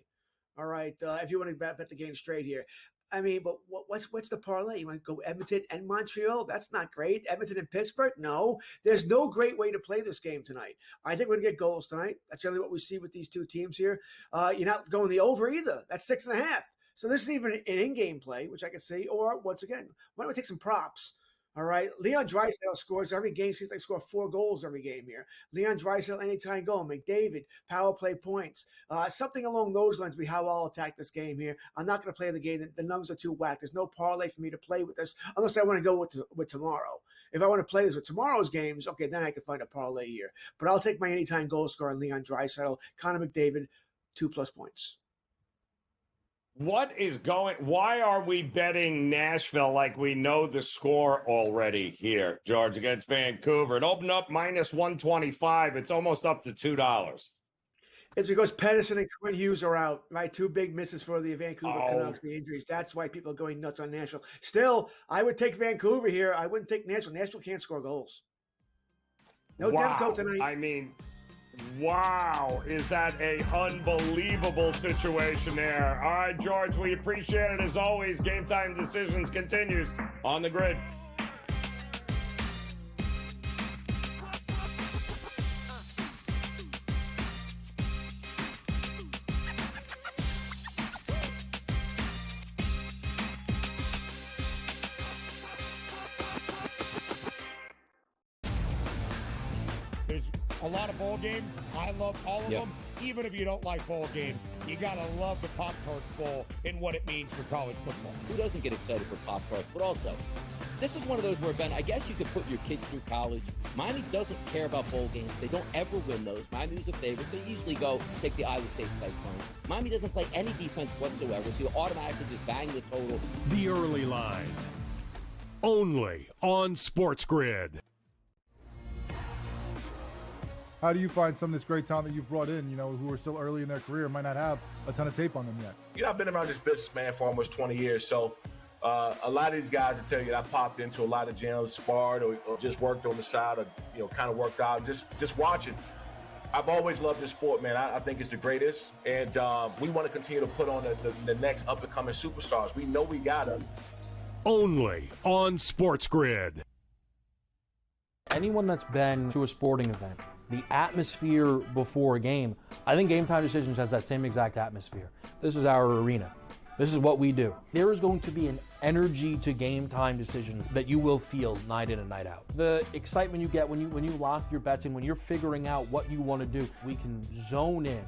All right, if you want to bet the game straight here. I mean, but what's the parlay? You want to go Edmonton and Montreal? That's not great. Edmonton and Pittsburgh? No. There's no great way to play this game tonight. I think we're going to get goals tonight. That's generally what we see with these two teams here. You're not going the over either. That's 6.5. So this is even an in-game play, which I can see. Or, once again, why don't we take some props? All right. Leon Draisaitl scores every game. Seems like they score 4 goals every game here. Leon Draisaitl, anytime goal. McDavid, power play points. Something along those lines be how I'll attack this game here. I'm not going to play the game. The numbers are too whack. There's no parlay for me to play with this unless I want to go with tomorrow. If I want to play this with tomorrow's games, okay, then I can find a parlay here. But I'll take my anytime goal scorer, Leon Draisaitl, Connor McDavid, 2+ points. Why are we betting Nashville like we know the score already here, George, against Vancouver? It opened up minus 125. It's almost up to $2. It's because Pedersen and Quinn Hughes are out, right? 2 big misses for the Vancouver Canucks, the injuries. That's why people are going nuts on Nashville. Still, I would take Vancouver here. I wouldn't take Nashville. Nashville can't score goals. No Demko tonight. I mean, wow, is that a unbelievable situation there? All right, George, we appreciate it as always. Game Time Decisions continues on the grid. There's a lot of bowl games. I love all of them. Even if you don't like bowl games, you got to love the Pop-Tarts Bowl and what it means for college football. Who doesn't get excited for Pop-Tarts? But also, this is one of those where, Ben, I guess you could put your kids through college. Miami doesn't care about bowl games. They don't ever win those. Miami's a favorite. They usually go take the Iowa State Cyclones. Miami doesn't play any defense whatsoever, so you automatically just bang the total. The Early Line. Only on SportsGrid. How do you find some of this great talent that you've brought in, who are still early in their career, might not have a ton of tape on them yet? I've been around this business, man, for almost 20 years. So a lot of these guys will tell you that I popped into a lot of gyms, sparred, or just worked on the side, or, kind of worked out, just watching. I've always loved this sport, man. I think it's the greatest. And we want to continue to put on the next up-and-coming superstars. We know we got them. Only on SportsGrid. Anyone that's been to a sporting event, the atmosphere before a game, I think Game Time Decisions has that same exact atmosphere. This is our arena. This is what we do. There is going to be an energy to Game Time Decisions that you will feel night in and night out. The excitement you get when you lock your bets in, when you're figuring out what you want to do, we can zone in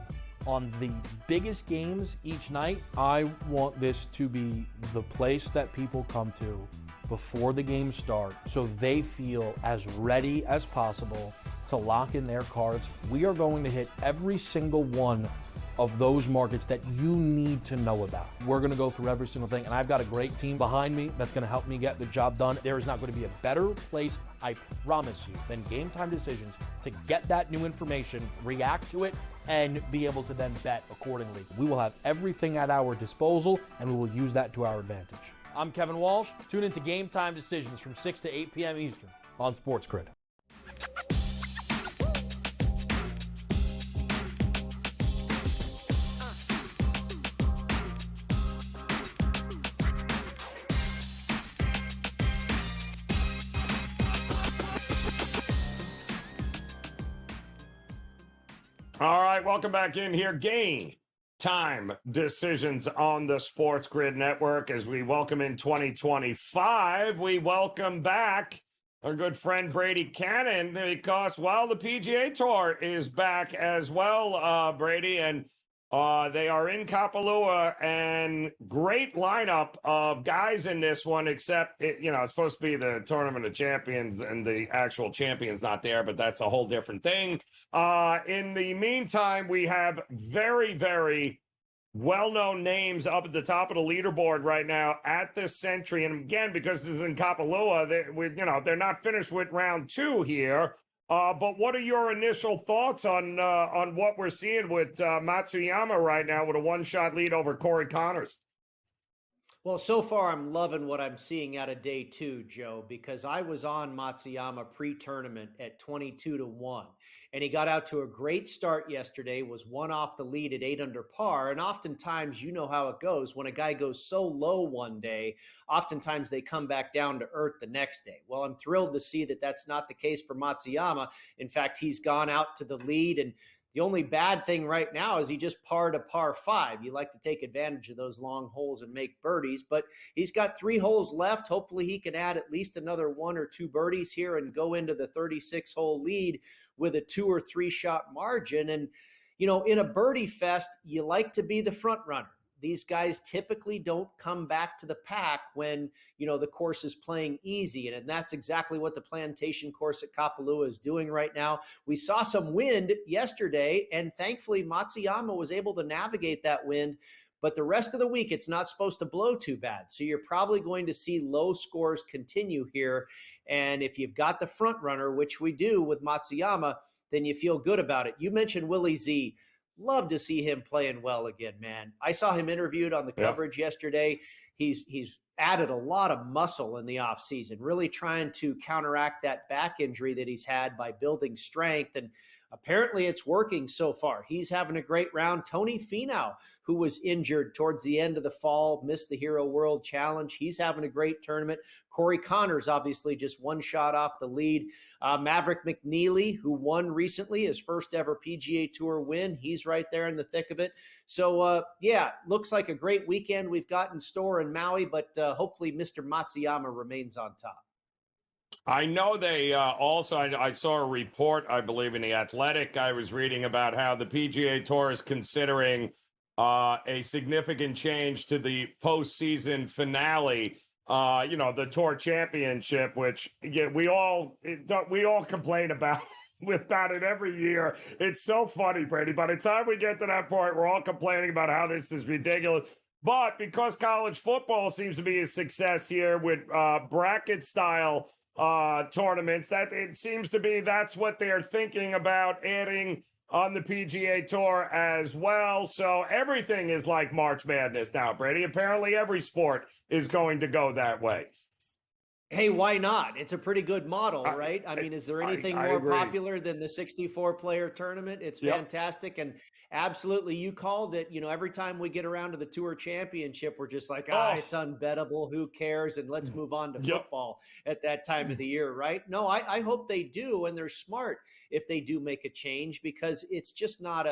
on the biggest games each night. I want this to be the place that people come to before the games start so they feel as ready as possible to lock in their cards. We are going to hit every single one of those markets that you need to know about. We're going to go through every single thing, and I've got a great team behind me that's going to help me get the job done. There is not going to be a better place, I promise you, than Game Time Decisions to get that new information, react to it, and be able to then bet accordingly. We will have everything at our disposal, and we will use that to our advantage. I'm Kevin Walsh. Tune into Game Time Decisions from 6 to 8 p.m. Eastern on SportsGrid. All right, welcome back in here. Game Time Decisions on the SportsGrid Network as we welcome in 2025. We welcome back our good friend Brady Cannon because, well, the PGA Tour is back as well, Brady. And They are in Kapalua, and great lineup of guys in this one, except, it's supposed to be the Tournament of Champions, and the actual champion's not there, but that's a whole different thing. In the meantime, we have very, very well-known names up at the top of the leaderboard right now at this Century. And again, because this is in Kapalua, they're not finished with round 2 here. But what are your initial thoughts on what we're seeing with Matsuyama right now with a one-shot lead over Corey Connors? Well, so far I'm loving what I'm seeing out of day 2, Joe, because I was on Matsuyama pre-tournament at 22-1. And he got out to a great start yesterday, was 1 off the lead at 8 under par. And oftentimes, you know how it goes. When a guy goes so low one day, oftentimes they come back down to earth the next day. Well, I'm thrilled to see that that's not the case for Matsuyama. In fact, he's gone out to the lead, and the only bad thing right now is he just parred a par 5. You like to take advantage of those long holes and make birdies, but he's got 3 holes left. Hopefully he can add at least another 1 or 2 birdies here and go into the 36-hole lead with a 2 or 3 shot margin. And, in a birdie fest, you like to be the front runner. These guys typically don't come back to the pack when, the course is playing easy. And that's exactly what the Plantation course at Kapalua is doing right now. We saw some wind yesterday, and thankfully Matsuyama was able to navigate that wind. But the rest of the week, it's not supposed to blow too bad. So you're probably going to see low scores continue here. And if you've got the front runner, which we do with Matsuyama, then you feel good about it. You mentioned Willie Z. Love to see him playing well again, man. I saw him interviewed on the coverage yesterday. He's added a lot of muscle in the offseason, really trying to counteract that back injury that he's had by building strength. And apparently it's working so far. He's having a great round. Tony Finau, who was injured towards the end of the fall, missed the Hero World Challenge. He's having a great tournament. Corey Connors, obviously, just 1 shot off the lead. Maverick McNeely, who won recently, his first ever PGA Tour win. He's right there in the thick of it. So, looks like a great weekend we've got in store in Maui, but hopefully Mr. Matsuyama remains on top. I know they also, I saw a report, I believe, in The Athletic. I was reading about how the PGA Tour is considering a significant change to the postseason finale, the Tour Championship, which we all complain about it every year. It's so funny, Brady. By the time we get to that point, we're all complaining about how this is ridiculous. But because college football seems to be a success here with bracket-style tournaments, that it seems to be that's what they're thinking about adding on the PGA Tour as well. So everything is like March Madness now, Brady. Apparently every sport is going to go that way. Hey, why not? It's a pretty good model, right? I mean, is there anything more agree. Popular than the 64-player tournament? It's fantastic. And absolutely, you called it. Every time we get around to the Tour Championship, we're just like, it's unbettable. Who cares? And let's move on to football at that time of the year, right? No, I hope they do, and they're smart if they do make a change, because it's just not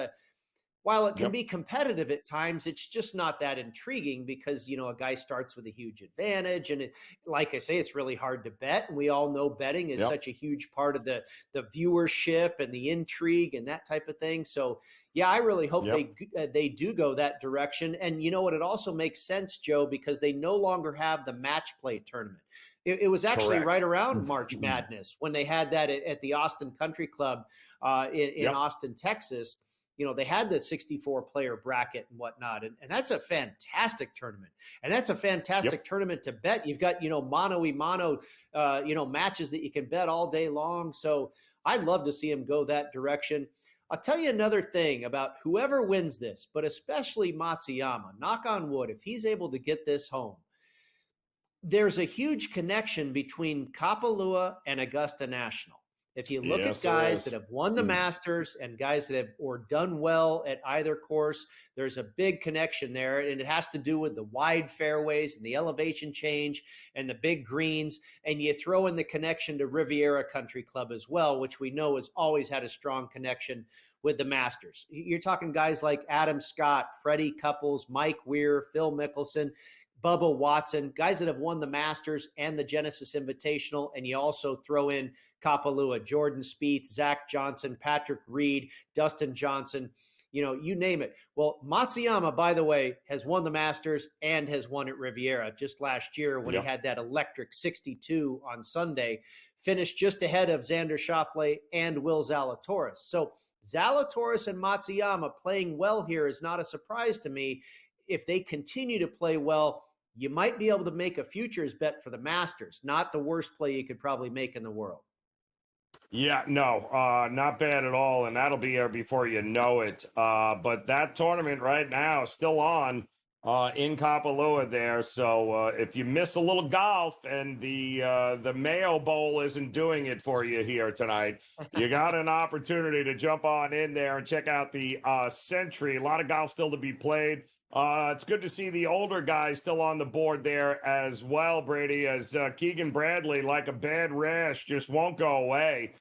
while it can be competitive at times, it's just not that intriguing because, a guy starts with a huge advantage. And like I say, it's really hard to bet. And we all know betting is such a huge part of the viewership and the intrigue and that type of thing. So, I really hope they do go that direction. And you know what? It also makes sense, Joe, because they no longer have the match play tournament. It was actually right around March Madness when they had that at the Austin Country Club in Austin, Texas. They had the 64-player bracket and whatnot, and that's a fantastic tournament. And that's a fantastic tournament to bet. You've got, mano-y-mano, matches that you can bet all day long. So I'd love to see him go that direction. I'll tell you another thing about whoever wins this, but especially Matsuyama, knock on wood, if he's able to get this home, there's a huge connection between Kapalua and Augusta National. If you look at guys that have won the Masters and guys that have or done well at either course, there's a big connection there. And it has to do with the wide fairways and the elevation change and the big greens. And you throw in the connection to Riviera Country Club as well, which we know has always had a strong connection with the Masters. You're talking guys like Adam Scott, Freddie Couples, Mike Weir, Phil Mickelson, Bubba Watson, guys that have won the Masters and the Genesis Invitational. And you also throw in Kapalua, Jordan Spieth, Zach Johnson, Patrick Reed, Dustin Johnson. you name it. Well, Matsuyama, by the way, has won the Masters and has won at Riviera just last year when he had that electric 62 on Sunday, finished just ahead of Xander Schauffele and Will Zalatoris. So Zalatoris and Matsuyama playing well here is not a surprise to me. If they continue to play well, you might be able to make a futures bet for the Masters. Not the worst play you could probably make in the world. Yeah, no, not bad at all, and that'll be there before you know it. But that tournament right now is still on in Kapalua there. So if you miss a little golf and the Mayo Bowl isn't doing it for you here tonight, you got an opportunity to jump on in there and check out the Century. A lot of golf still to be played. It's good to see the older guys still on the board there as well, Brady, as Keegan Bradley, like a bad rash, just won't go away.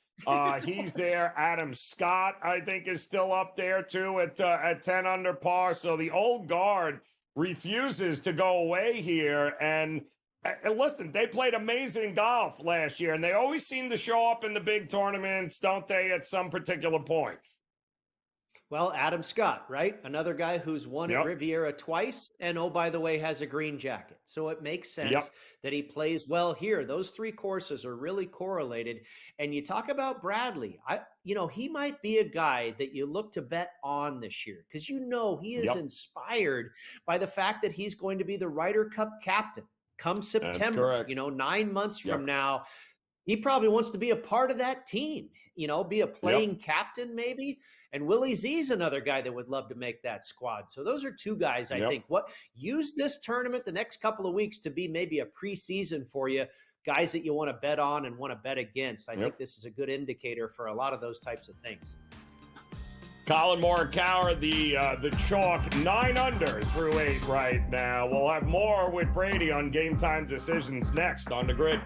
He's there. Adam Scott, I think, is still up there, too, at 10 under par. So the old guard refuses to go away here. And listen, they played amazing golf last year, and they always seem to show up in the big tournaments, don't they, at some particular point? Well, Adam Scott, right? Another guy who's won at Riviera twice and, oh, by the way, has a green jacket. So it makes sense that he plays well here. Those three courses are really correlated. And you talk about Bradley. He might be a guy that you look to bet on this year because he is inspired by the fact that he's going to be the Ryder Cup captain come September. 9 months from now. He probably wants to be a part of that team, be a playing captain maybe. And Willie Z's another guy that would love to make that squad. So those are two guys, I think. Use this tournament the next couple of weeks to be maybe a preseason for you, guys that you want to bet on and want to bet against. I think this is a good indicator for a lot of those types of things. Colin Morikawa, the chalk, 9 under through 8 right now. We'll have more with Brady on Game Time Decisions next on the Grid.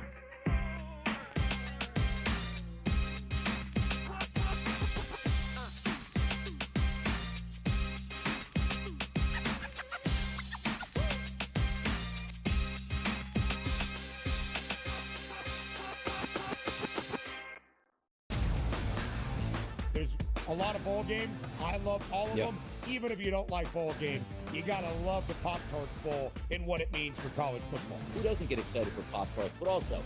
A lot of bowl games. I love all of them. Even if you don't like bowl games, you got to love the Pop-Tarts Bowl and what it means for college football. Who doesn't get excited for Pop-Tarts? But also,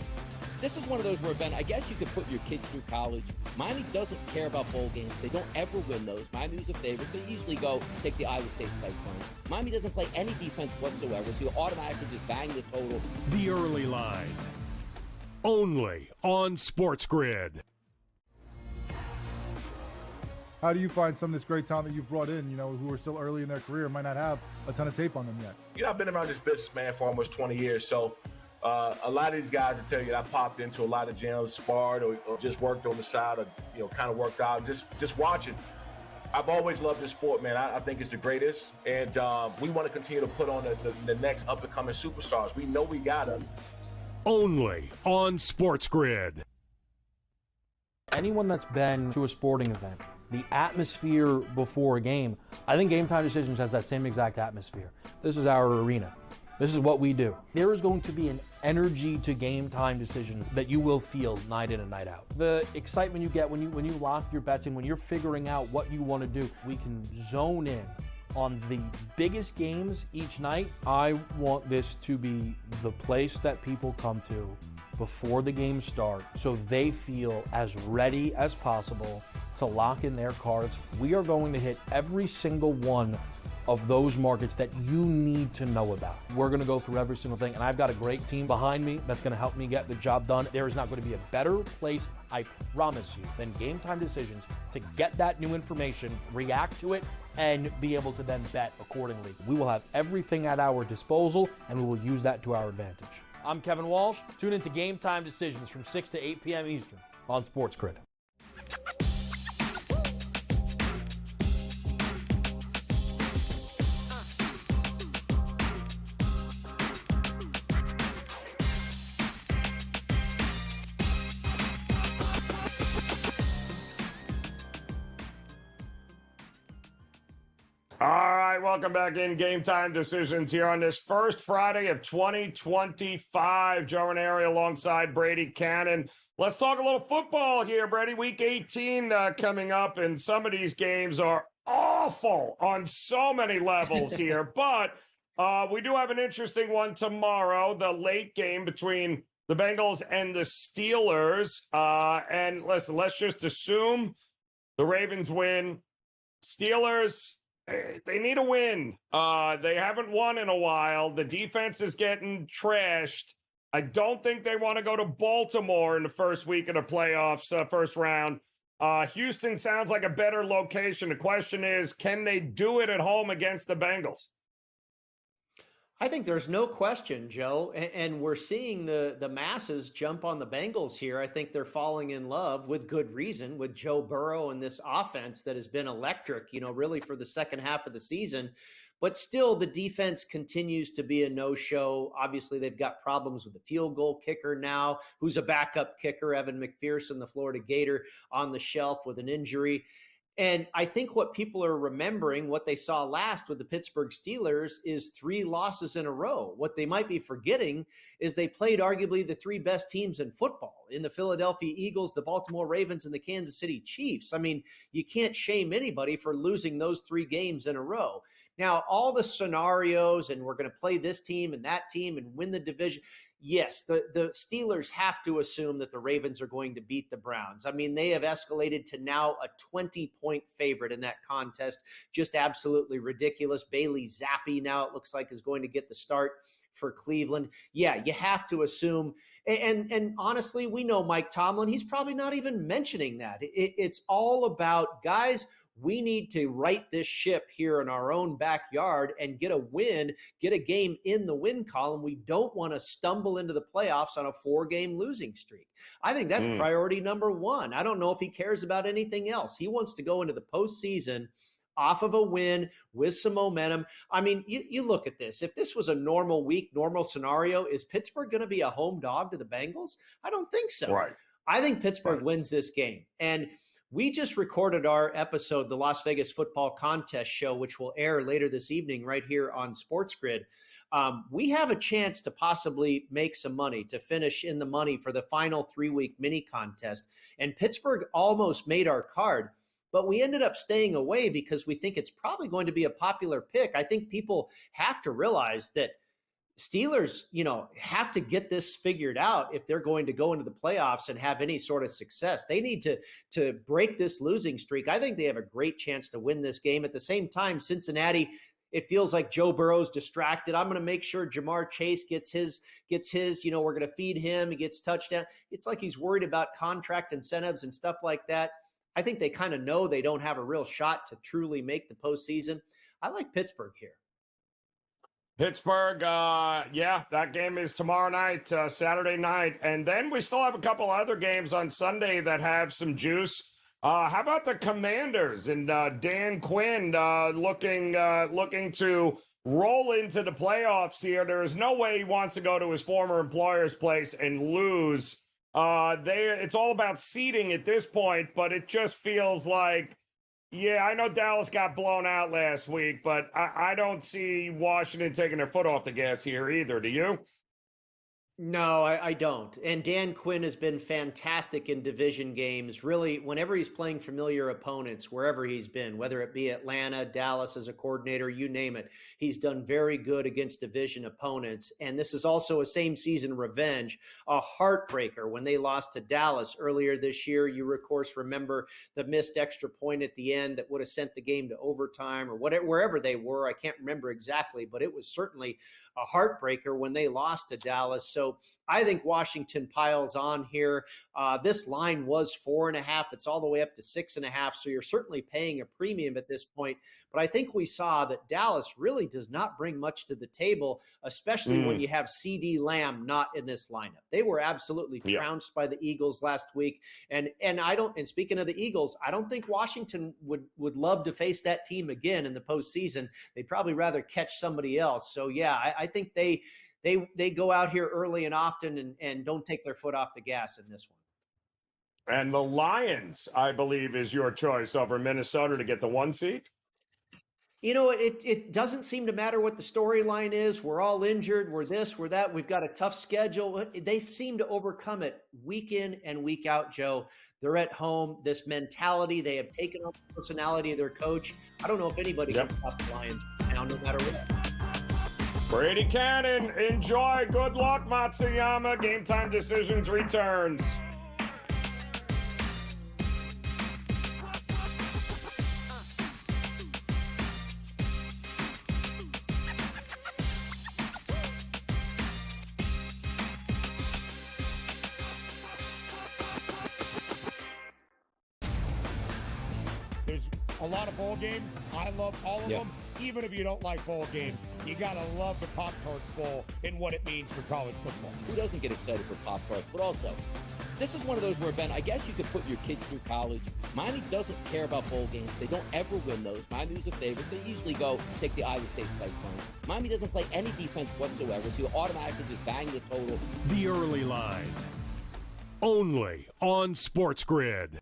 this is one of those where, Ben, I guess you could put your kids through college. Miami doesn't care about bowl games. They don't ever win those. Miami's a favorite. They usually go take the Iowa State Cyclones. Miami doesn't play any defense whatsoever, so you automatically just bang the total. The Early Line. Only on SportsGrid. How do you find some of this great talent that you've brought in, who are still early in their career, might not have a ton of tape on them yet? I've been around this business, man, for almost 20 years. So a lot of these guys will tell you that I popped into a lot of gyms, sparred or just worked on the side or, kind of worked out, just watching. I've always loved this sport, man. I think it's the greatest. And we want to continue to put on the next up-and-coming superstars. We know we got them. Only on SportsGrid. Anyone that's been to a sporting event, the atmosphere before a game, I think Game Time Decisions has that same exact atmosphere. This is our arena. This is what we do. There is going to be an energy to Game Time Decisions that you will feel night in and night out. The excitement you get when you lock your bets in, when you're figuring out what you want to do, we can zone in on the biggest games each night. I want this to be the place that people come to before the games start so they feel as ready as possible to lock in their cards. We are going to hit every single one of those markets that you need to know about. We're going to go through every single thing, and I've got a great team behind me that's going to help me get the job done. There is not going to be a better place, I promise you, than Game Time Decisions to get that new information, react to it, and be able to then bet accordingly. We will have everything at our disposal, and we will use that to our advantage. I'm Kevin Walsh. Tune into Game Time Decisions from 6 to 8 p.m. Eastern on SportsGrid. All right, welcome back in Game Time Decisions here on this first Friday of 2025. Joe Raineri alongside Brady Cannon. Let's talk a little football here, Brady. Week 18 coming up, and some of these games are awful on so many levels here. But we do have an interesting one tomorrow, the late game between the Bengals and the Steelers. And listen, let's just assume the Ravens win. Steelers, they need a win. They haven't won in a while. The defense is getting trashed. I don't think they want to go to Baltimore in the first week of the playoffs, first round. Houston sounds like a better location. The question is, can they do it at home against the Bengals? I think there's no question, Joe, and we're seeing the masses jump on the Bengals here. I think they're falling in love with good reason with Joe Burrow and this offense that has been electric, really for the second half of the season. But still, the defense continues to be a no-show. Obviously, they've got problems with the field goal kicker now, who's a backup kicker, Evan McPherson, the Florida Gator, on the shelf with an injury. And I think what people are remembering, what they saw last with the Pittsburgh Steelers, is 3 losses in a row. What they might be forgetting is they played arguably the 3 best teams in football, in the Philadelphia Eagles, the Baltimore Ravens, and the Kansas City Chiefs. I mean, you can't shame anybody for losing those 3 games in a row. Now, all the scenarios, and we're going to play this team and that team and win the division. Yes, the Steelers have to assume that the Ravens are going to beat the Browns. I mean, they have escalated to now a 20-point favorite in that contest. Just absolutely ridiculous. Bailey Zappi now, it looks like, is going to get the start for Cleveland. Yeah, you have to assume. And honestly, we know Mike Tomlin. He's probably not even mentioning that. It's all about, guys, we need to right this ship here in our own backyard and get a win, get a game in the win column. We don't want to stumble into the playoffs on a 4-game losing streak. I think that's priority number 1. I don't know if he cares about anything else. He wants to go into the postseason off of a win with some momentum. I mean, you look at this. If this was a normal week, normal scenario, is Pittsburgh going to be a home dog to the Bengals? I don't think so. Right. I think Pittsburgh wins this game. And we just recorded our episode, the Las Vegas Football Contest Show, which will air later this evening right here on SportsGrid. We have a chance to possibly make some money, to finish in the money for the final 3-week mini contest. And Pittsburgh almost made our card, but we ended up staying away because we think it's probably going to be a popular pick. I think people have to realize that Steelers, have to get this figured out if they're going to go into the playoffs and have any sort of success. They need to break this losing streak. I think they have a great chance to win this game. At the same time, Cincinnati, it feels like Joe Burrow's distracted. I'm going to make sure Jamar Chase gets his, we're going to feed him. He gets touchdown. It's like he's worried about contract incentives and stuff like that. I think they kind of know they don't have a real shot to truly make the postseason. I like Pittsburgh here. Pittsburgh, that game is tomorrow night, Saturday night. And then we still have a couple other games on Sunday that have some juice. How about the Commanders and Dan Quinn looking to roll into the playoffs here? There is no way he wants to go to his former employer's place and lose. It's all about seeding at this point, but it just feels like, yeah, I know Dallas got blown out last week, but I don't see Washington taking their foot off the gas here either. Do you? No, I don't. And Dan Quinn has been fantastic in division games. Really, whenever he's playing familiar opponents, wherever he's been, whether it be Atlanta, Dallas as a coordinator, you name it, he's done very good against division opponents. And this is also a same season revenge, a heartbreaker when they lost to Dallas earlier this year. You, of course, remember the missed extra point at the end that would have sent the game to overtime or whatever, wherever they were. I can't remember exactly, but it was certainly a heartbreaker when they lost to Dallas. So I think Washington piles on here. This line was 4.5. It's all the way up to 6.5. So you're certainly paying a premium at this point. But I think we saw that Dallas really does not bring much to the table, especially when you have CD Lamb not in this lineup. They were absolutely trounced by the Eagles last week. And speaking of the Eagles, I don't think Washington would love to face that team again in the postseason. They'd probably rather catch somebody else. So yeah, I think they go out here early and often and don't take their foot off the gas in this one. And the Lions, I believe, is your choice over Minnesota to get the 1 seed. You know, it doesn't seem to matter what the storyline is. We're all injured. We're this, we're that. We've got a tough schedule. They seem to overcome it week in and week out, Joe. They're at home. This mentality, they have taken on the personality of their coach. I don't know if anybody can stop the Lions now, no matter what. Brady Cannon, enjoy. Good luck, Matsuyama. Game Time Decisions returns. There's a lot of bowl games. I love all of them. Even if you don't like bowl games, you got to love the Pop-Tarts Bowl and what it means for college football. Who doesn't get excited for Pop-Tarts? But also, this is one of those where, Ben, I guess you could put your kids through college. Miami doesn't care about bowl games. They don't ever win those. Miami's a favorite. They usually go take the Iowa State Cyclones. Miami doesn't play any defense whatsoever, so you automatically just bang the total. The Early Line. Only on SportsGrid.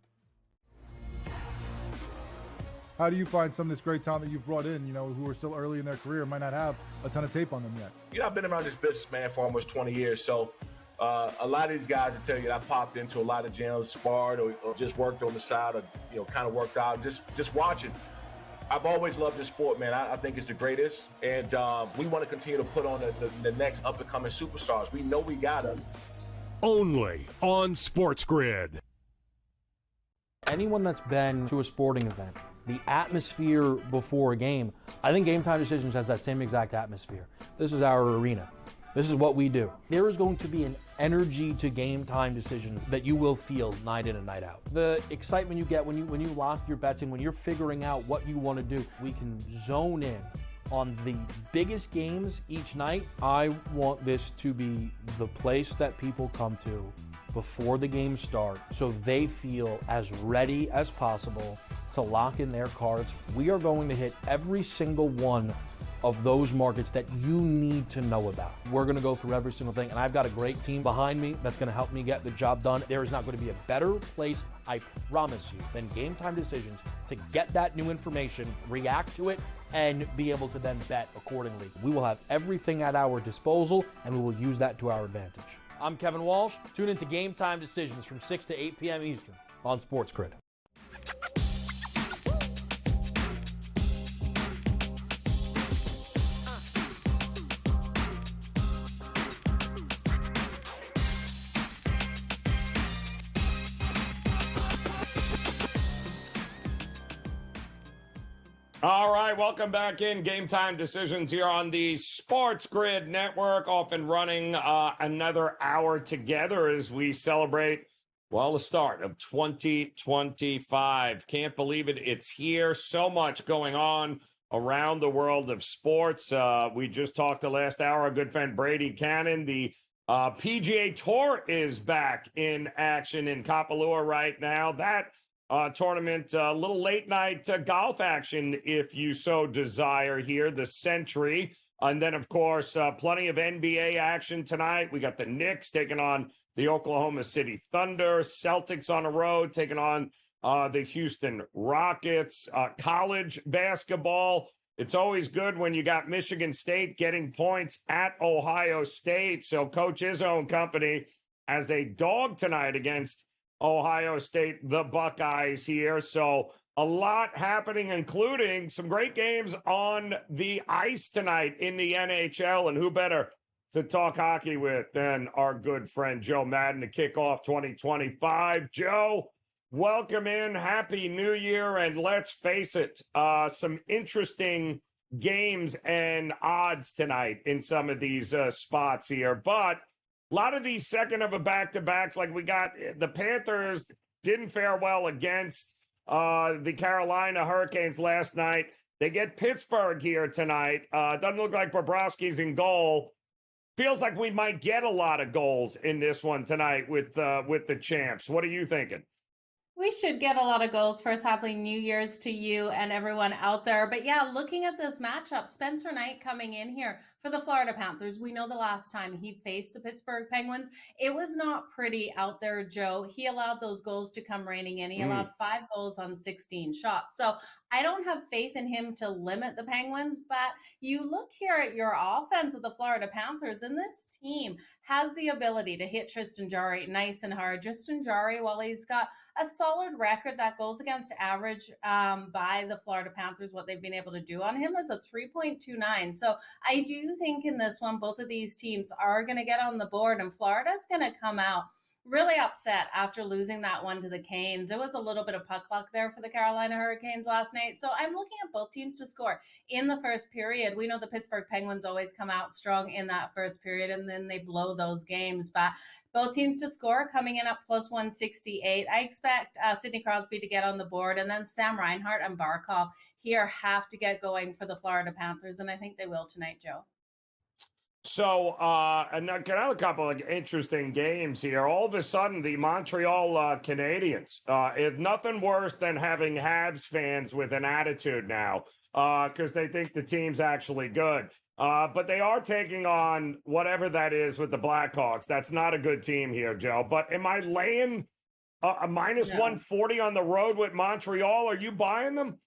How do you find some of this great talent that you've brought in, who are still early in their career, might not have a ton of tape on them yet? I've been around this business, man, for almost 20 years. So a lot of these guys will tell you that I popped into a lot of gyms, sparred or just worked on the side or, kind of worked out, just watching. I've always loved this sport, man. I think it's the greatest. And we want to continue to put on the next up-and-coming superstars. We know we got them. Only on SportsGrid. Anyone that's been to a sporting event, the atmosphere before a game, I think Game Time Decisions has that same exact atmosphere. This is our arena. This is what we do. There is going to be an energy to Game Time Decisions that you will feel night in and night out. The excitement you get when you lock your bets in, when you're figuring out what you want to do, we can zone in on the biggest games each night. I want this to be the place that people come to before the games start so they feel as ready as possible to lock in their cards. We are going to hit every single one of those markets that you need to know about. We're going to go through every single thing, and I've got a great team behind me that's going to help me get the job done. There is not going to be a better place, I promise you, than Game Time Decisions to get that new information, react to it, and be able to then bet accordingly. We will have everything at our disposal, and we will use that to our advantage. I'm Kevin Walsh. Tune into Game Time Decisions from 6 to 8 p.m. Eastern on SportsGrid. All right, welcome back in Game Time Decisions here on the SportsGrid Network, off and running another hour together as we celebrate, the start of 2025. Can't believe it. It's here. So much going on around the world of sports. We just talked the last hour, our good friend Brady Cannon. The PGA Tour is back in action in Kapalua right now. That tournament, a little late night golf action, if you so desire here, the Century. And then, of course, plenty of NBA action tonight. We got the Knicks taking on the Oklahoma City Thunder, Celtics on the road taking on the Houston Rockets, college basketball. It's always good when you got Michigan State getting points at Ohio State. So Coach Izzo and company as a dog tonight against Ohio State, the Buckeyes here. So a lot happening, including some great games on the ice tonight in the NHL. And who better to talk hockey with than our good friend Joe Madden to kick off 2025. Joe, welcome in. Happy New Year. And let's face it, some interesting games and odds tonight in some of these spots here. But a lot of these second of a back-to-backs, like we got the Panthers didn't fare well against the Carolina Hurricanes last night. They get Pittsburgh here tonight. Doesn't look like Bobrovsky's in goal. Feels like we might get a lot of goals in this one tonight with the champs. What are you thinking? We should get a lot of goals. First, happy New Year's to you and everyone out there. But yeah, looking at this matchup, Spencer Knight coming in here for the Florida Panthers. We know the last time he faced the Pittsburgh Penguins, it was not pretty out there, Joe. He allowed those goals to come raining in. He allowed 5 goals on 16 shots. So I don't have faith in him to limit the Penguins. But you look here at your offense of the Florida Panthers, and this team has the ability to hit Tristan Jarry nice and hard. Tristan Jarry, while he's got a solid record, that goals against average by the Florida Panthers, what they've been able to do on him is a 3.29. So I do think in this one, both of these teams are going to get on the board, and Florida's going to come out really upset after losing that one to the Canes. There was a little bit of puck luck there for the Carolina Hurricanes last night. So I'm looking at both teams to score in the first period. We know the Pittsburgh Penguins always come out strong in that first period, and then they blow those games. But both teams to score coming in at plus 168. I expect Sidney Crosby to get on the board, and then Sam Reinhart and Barkov here have to get going for the Florida Panthers, and I think they will tonight, Joe. So, another couple of interesting games here. All of a sudden, the Montreal Canadiens, if nothing worse than having Habs fans with an attitude now, because they think the team's actually good. But they are taking on whatever that is with the Blackhawks. That's not a good team here, Joe. But am I laying a minus 140 on the road with Montreal? Are you buying them?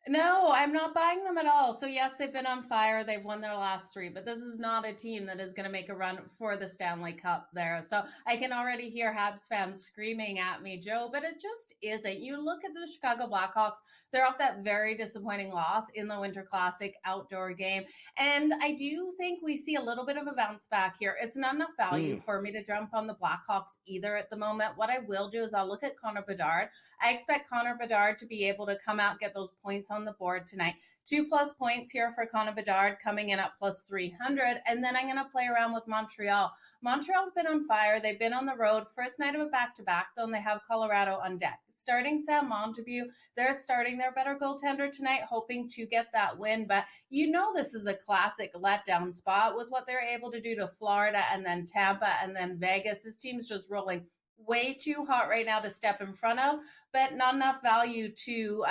No, I'm not buying them at all. So yes, they've been on fire. They've won their last 3, but this is not a team that is going to make a run for the Stanley Cup there. So I can already hear Habs fans screaming at me, Joe, but it just isn't. You look at the Chicago Blackhawks, they're off that very disappointing loss in the Winter Classic outdoor game. And I do think we see a little bit of a bounce back here. It's not enough value for me to jump on the Blackhawks either at the moment. What I will do is I'll look at Connor Bedard. I expect Connor Bedard to be able to come out, get those points on the board tonight. 2+ points here for Connor Bedard coming in at plus 300. And then I'm going to play around with Montreal. Montreal's been on fire. They've been on the road. First night of a back-to-back, though, and they have Colorado on deck. Starting Sam Montague, they're starting their better goaltender tonight, hoping to get that win. But you know this is a classic letdown spot with what they're able to do to Florida and then Tampa and then Vegas. This team's just rolling way too hot right now to step in front of, but not enough value to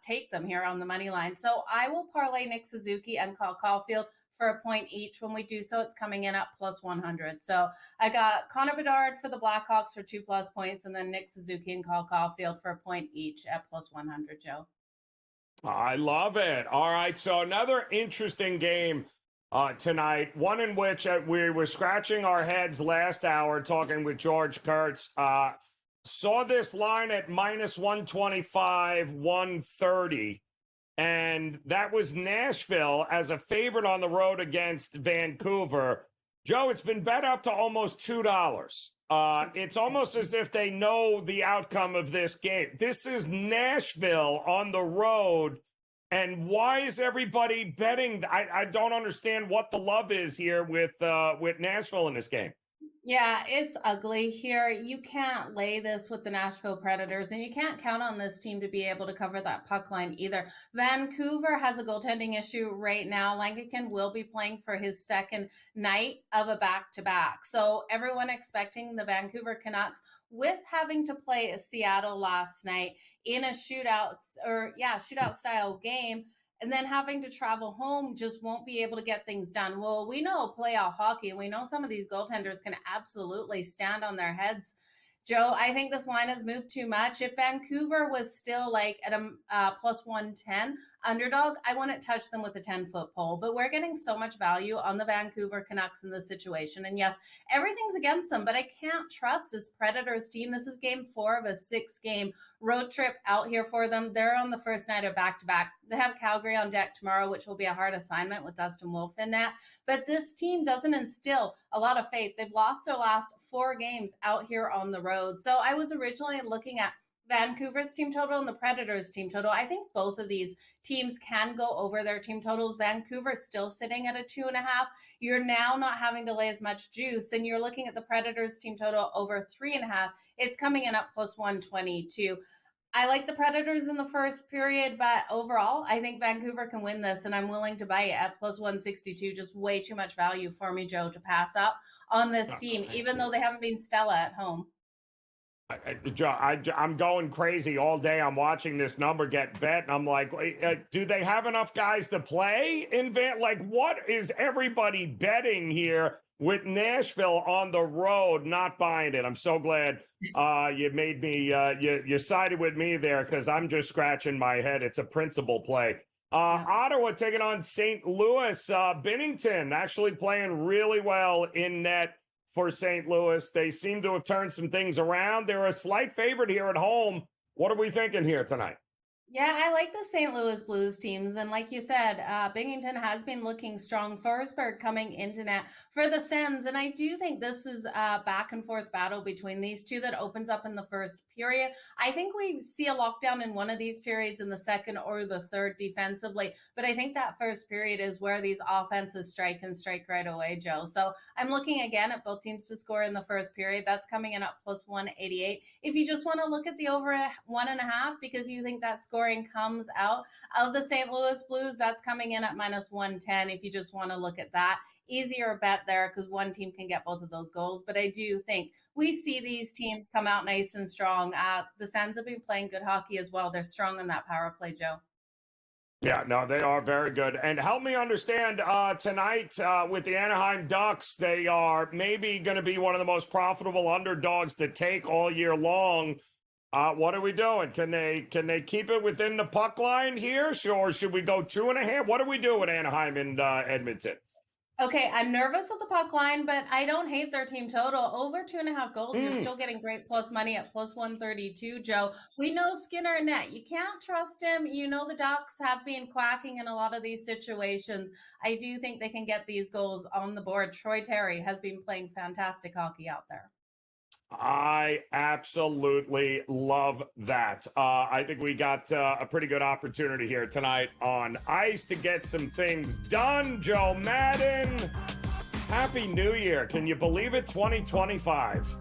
take them here on the money line. So I will parlay Nick Suzuki and Cole Caulfield for a point each. When we do so, it's coming in at plus 100. So I got Connor Bedard for the Blackhawks for 2+ points, and then Nick Suzuki and Cole Caulfield for a point each at plus 100, Joe. I love it. All right, so another interesting game tonight, one in which we were scratching our heads last hour talking with George Kurtz. Saw this line at minus 125, 130, and that was Nashville as a favorite on the road against Vancouver. Joe, it's been bet up to almost $2. It's almost as if they know the outcome of this game. This is Nashville on the road. And why is everybody betting? I don't understand what the love is here with Nashville in this game. Yeah, it's ugly here. You can't lay this with the Nashville Predators, and you can't count on this team to be able to cover that puck line either. Vancouver has a goaltending issue right now. Lankikin will be playing for his second night of a back-to-back. So everyone expecting the Vancouver Canucks, with having to play Seattle last night in a shootout style game, and then having to travel home, just won't be able to get things done. Well, we know playoff hockey, and we know some of these goaltenders can absolutely stand on their heads. Joe, I think this line has moved too much. If Vancouver was still like at a plus 110 underdog, I wouldn't touch them with a 10-foot pole. But we're getting so much value on the Vancouver Canucks in this situation. And yes, everything's against them, but I can't trust this Predators team. This is game 4 of a 6-game road trip out here for them. They're on the first night of back-to-back. They have Calgary on deck tomorrow, which will be a hard assignment with Dustin Wolf in that. But this team doesn't instill a lot of faith. They've lost their last 4 games out here on the road. So I was originally looking at Vancouver's team total and the Predators team total. I think both of these teams can go over their team totals. Vancouver's still sitting at a 2.5. You're now not having to lay as much juice, and you're looking at the Predators team total over 3.5. It's coming in at plus 122. I like the Predators in the first period, but overall, I think Vancouver can win this, and I'm willing to buy it at plus 162. Just way too much value for me, Joe, to pass up on this team, even though they haven't been stellar at home. I'm going crazy all day. I'm watching this number get bet, and I'm like, do they have enough guys to play in Van? Like, what is everybody betting here with Nashville on the road? Not buying it. I'm so glad you made me, you sided with me there, because I'm just scratching my head. It's a principal play. Ottawa taking on St. Louis. Binnington actually playing really well in net for St. Louis. They seem to have turned some things around. They're a slight favorite here at home. What are we thinking here tonight? Yeah, I like the St. Louis Blues teams. And like you said, Binghamton has been looking strong. Forsberg coming into net for the Sens. And I do think this is a back and forth battle between these two that opens up in the first period. I think we see a lockdown in one of these periods in the second or the third defensively. But I think that first period is where these offenses strike right away, Joe. So I'm looking again at both teams to score in the first period. That's coming in at plus 188. If you just want to look at the over 1.5 because you think that scoring comes out of the St. Louis Blues, that's coming in at minus 110. If you just want to look at that, easier bet there because one team can get both of those goals. But I do think we see these teams come out nice and strong. The Sens have been playing good hockey as well. They're strong in that power play, Joe. Yeah, no, they are very good. And help me understand tonight with the Anaheim Ducks, they are maybe going to be one of the most profitable underdogs to take all year long. What are we doing? Can they keep it within the puck line here? Or should we go 2.5? What do we do with Anaheim and Edmonton? Okay, I'm nervous at the puck line, but I don't hate their team total. Over 2.5 goals, you're still getting great plus money at plus 132, Joe. We know Skinner in net. You can't trust him. You know the Ducks have been quacking in a lot of these situations. I do think they can get these goals on the board. Troy Terry has been playing fantastic hockey out there. I absolutely love that. I think we got a pretty good opportunity here tonight on ice to get some things done. Joe Madden, Happy New Year. Can you believe it? 2025.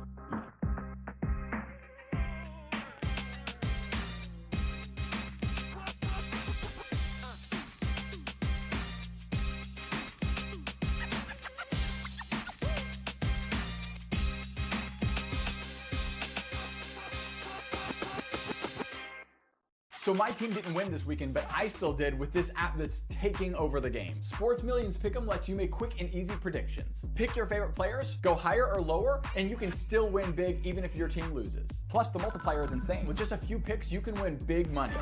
So my team didn't win this weekend, but I still did with this app that's taking over the game. Sports Millions Pick'em lets you make quick and easy predictions. Pick your favorite players, go higher or lower, and you can still win big even if your team loses. Plus, the multiplier is insane. With just a few picks, you can win big money.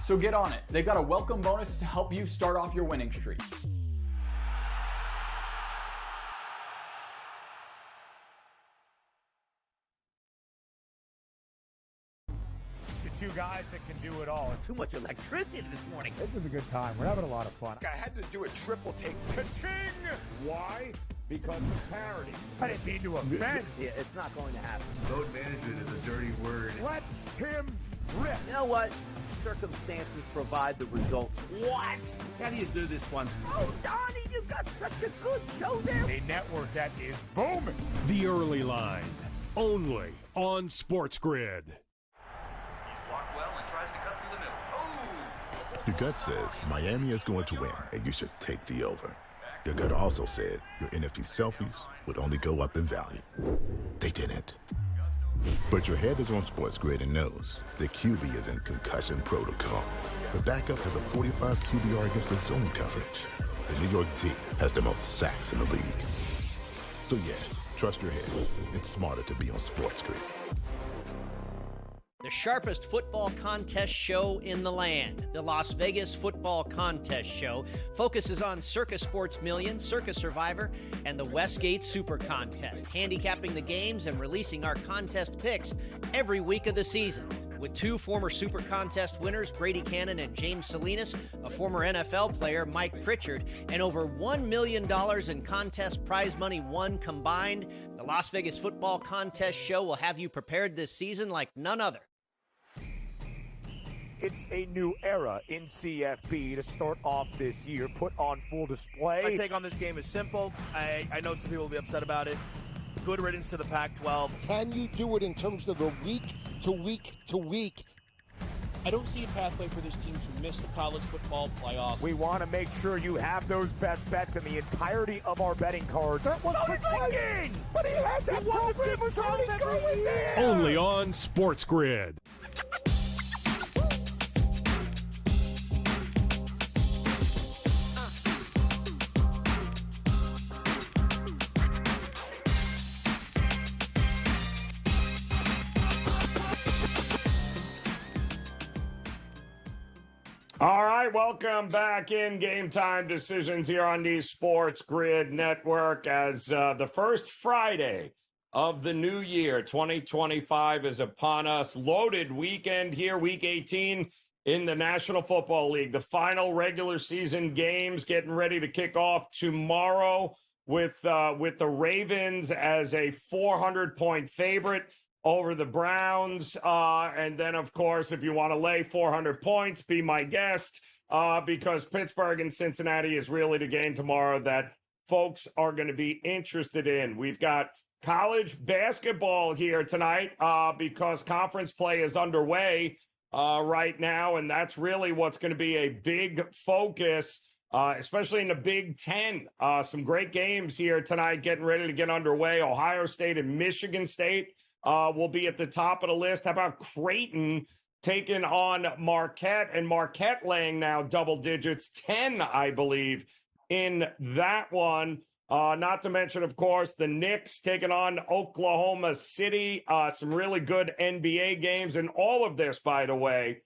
So get on it. They've got a welcome bonus to help you start off your winning streak. Two guys that can do it all. Too much electricity this morning. This is a good time. We're having a lot of fun. I had to do a triple take. Ka-ching! Why? Because of parity. I didn't mean to offend. Yeah, it's not going to happen. Load management is a dirty word. Let him rip. You know what? Circumstances provide the results. What? How do you do this one? Oh, Donnie, you've got such a good show there. A network that is booming. The Early Line, only on SportsGrid. Your gut says Miami is going to win, and you should take the over. Your gut also said your NFT selfies would only go up in value. They didn't. But your head is on SportsGrid and knows the QB is in concussion protocol. The backup has a 45 QBR against the zone coverage. The New York D has the most sacks in the league. So yeah, trust your head. It's smarter to be on SportsGrid. The sharpest football contest show in the land, the Las Vegas Football Contest Show, focuses on Circa Sports Million, Circa Survivor, and the Westgate Super Contest, handicapping the games and releasing our contest picks every week of the season. With two former Super Contest winners, Brady Cannon and James Salinas, a former NFL player, Mike Pritchard, and over $1 million in contest prize money won combined, the Las Vegas Football Contest Show will have you prepared this season like none other. It's a new era in CFB to start off this year, put on full display. My take on this game is simple. I know some people will be upset about it. Good riddance to the Pac-12. Can you do it in terms of the week to week to week I don't see a pathway for this team to miss the college football playoff. We want to make sure you have those best bets in the entirety of our betting cards. That was thinking! But he had that program was already going there! Only on SportsGrid. All right, welcome back in Game Time Decisions here on the SportsGrid Network as the first Friday of the new year, 2025, is upon us. Loaded weekend here, Week 18 in the National Football League. The final regular season games getting ready to kick off tomorrow with the Ravens as a 400-point favorite over the Browns. And then, of course, if you want to lay 400 points, be my guest, because Pittsburgh and Cincinnati is really the game tomorrow that folks are going to be interested in. We've got college basketball here tonight because conference play is underway right now, and that's really what's going to be a big focus, especially in the Big Ten. Some great games here tonight getting ready to get underway. Ohio State and Michigan State will be at the top of the list. How about Creighton taking on Marquette, and Marquette laying now double digits, 10, I believe, in that one. Not to mention, of course, the Knicks taking on Oklahoma City. Some really good NBA games. And all of this, by the way,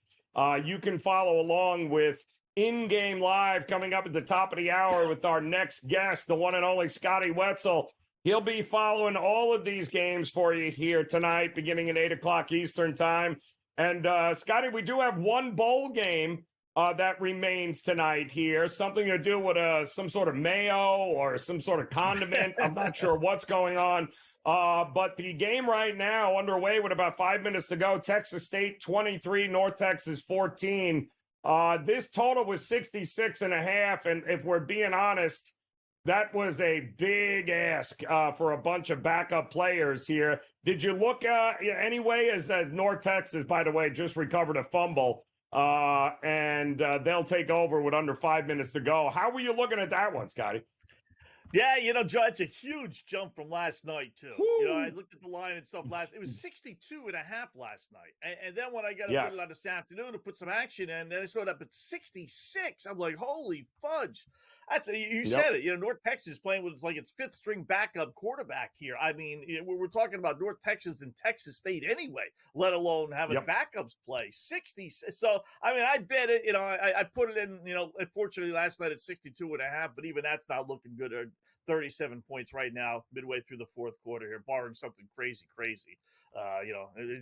you can follow along with In-Game Live coming up at the top of the hour with our next guest, the one and only Scotty Wetzel. He'll be following all of these games for you here tonight, beginning at 8 o'clock Eastern time. And, Scotty, we do have one bowl game that remains tonight here. Something to do with some sort of mayo or some sort of condiment. I'm not sure what's going on. But the game right now underway with about 5 minutes to go. Texas State 23, North Texas 14. This total was 66.5. And if we're being honest, that was a big ask for a bunch of backup players here. Did you look anyway, as North Texas, by the way, just recovered a fumble, and they'll take over with under 5 minutes to go. How were you looking at that one, Scotty? Yeah, Joe, it's a huge jump from last night, too. Woo. I looked at the line and stuff it was 62.5 last night. And then when I got up on this afternoon to put some action in, then I saw it up at 66. I'm like, holy fudge. You said it. North Texas playing with its fifth string backup quarterback here. I mean, we're talking about North Texas and Texas State anyway, let alone having backups play 60. So, I mean, I bet it, I put it in, unfortunately last night at 62.5, but even that's not looking good. 37 points right now, midway through the fourth quarter here, barring something crazy.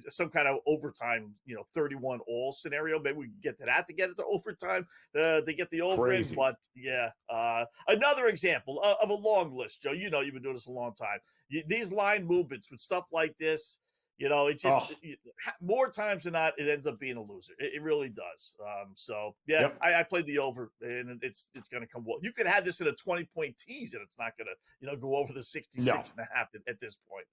Some kind of overtime, 31 all scenario. Maybe we can get to that to get it to overtime to get the over in. But another example of a long list, Joe. You've been doing this a long time. These line movements with stuff like this, it's just more times than not, it ends up being a loser. It really does. I played the over, and it's going to come. Well, you could have this in a 20-point tease, and it's not going to go over the 66.5 at this point.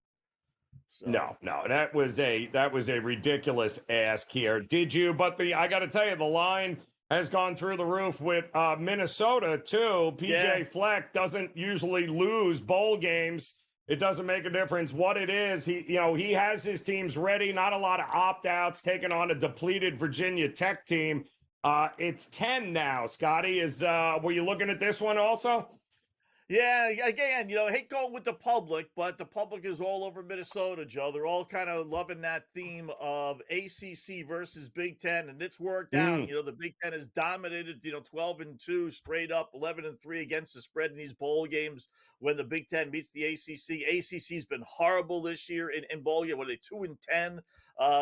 So. No, that was a ridiculous ask here. Did you? But I got to tell you, the line has gone through the roof with Minnesota too. PJ Fleck doesn't usually lose bowl games. It doesn't make a difference what it is. He has his teams ready. Not a lot of opt-outs, taking on a depleted Virginia Tech team. It's 10 now. Scotty, were you looking at this one also? Yeah, again, hate going with the public, but the public is all over Minnesota, Joe. They're all kind of loving that theme of ACC versus Big Ten, and it's worked out. The Big Ten has dominated, 12-2 straight up, 11-3 against the spread in these bowl games when the Big Ten meets the ACC. ACC's been horrible this year in bowl game. Were they 2-10?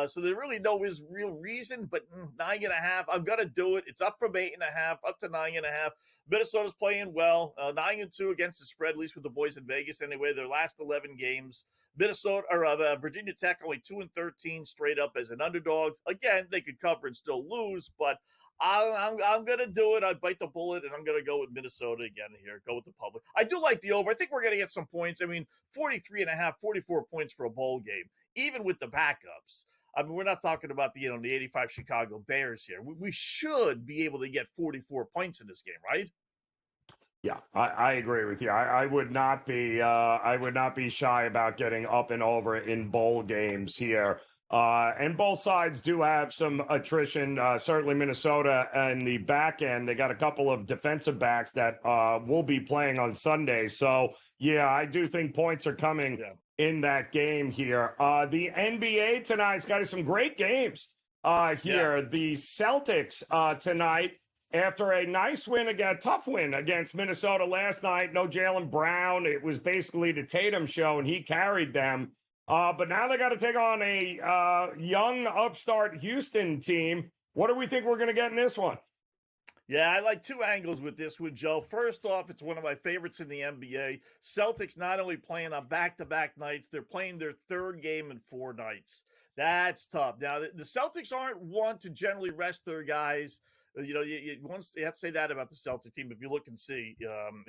So there really no real reason, but 9.5. I'm going to do it. It's up from 8.5, up to 9.5. Minnesota's playing well, 9-2 against the spread, at least with the boys in Vegas anyway. Their last 11 games, Virginia Tech only 2-13 straight up as an underdog. Again, they could cover and still lose, but I'm going to do it. I bite the bullet, and I'm going to go with Minnesota again here. Go with the public. I do like the over. I think we're going to get some points. I mean, 43.5, 44 points for a bowl game, even with the backups. I mean, we're not talking about the 85 Chicago Bears here. We should be able to get 44 points in this game, right? Yeah, I agree with you. I would not be shy about getting up and over in bowl games here. And both sides do have some attrition. Certainly Minnesota and the back end, they got a couple of defensive backs that will be playing on Sunday. So, yeah, I do think points are coming in that game here. The NBA tonight, Scotty, some great games here. Yeah. The Celtics tonight, after a nice win, a tough win against Minnesota last night, no Jaylen Brown. It was basically the Tatum show, and he carried them. But now they got to take on a young upstart Houston team. What do we think we're going to get in this one? Yeah, I like two angles with this one, Joe. First off, it's one of my favorites in the NBA. Celtics not only playing on back-to-back nights, they're playing their third game in 4 nights. That's tough. Now, the Celtics aren't one to generally rest their guys. You have to say that about the Celtic team. If you look and see,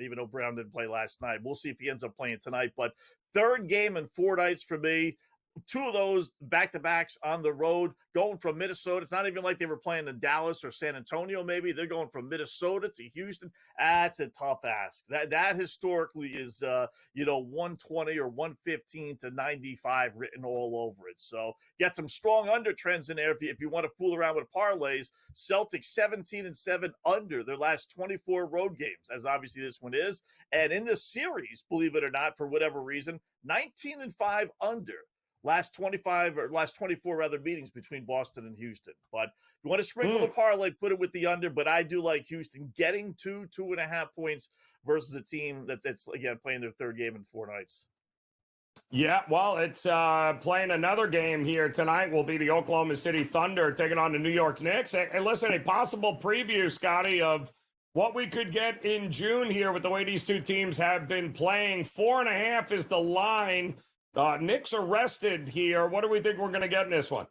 even though Brown didn't play last night, we'll see if he ends up playing tonight. But third game in 4 nights for me. 2 of those back-to-backs on the road, going from Minnesota. It's not even like they were playing in Dallas or San Antonio, maybe. They're going from Minnesota to Houston. That's a tough ask. That historically is, 120 or 115 to 95 written all over it. So get some strong under trends in there if you want to fool around with parlays. Celtics 17-7 under their last 24 road games, as obviously this one is. And in the series, believe it or not, for whatever reason, 19-5 under. Last 24 meetings between Boston and Houston. But if you want to sprinkle the parlay, put it with the under. But I do like Houston getting 2.5 points versus a team that's again playing their third game in 4 nights. Yeah, well, it's playing another game here tonight will be the Oklahoma City Thunder taking on the New York Knicks. And listen, a possible preview, Scotty, of what we could get in June here with the way these two teams have been playing. 4.5 is the line. Knicks are rested here. What do we think we're going to get in this one?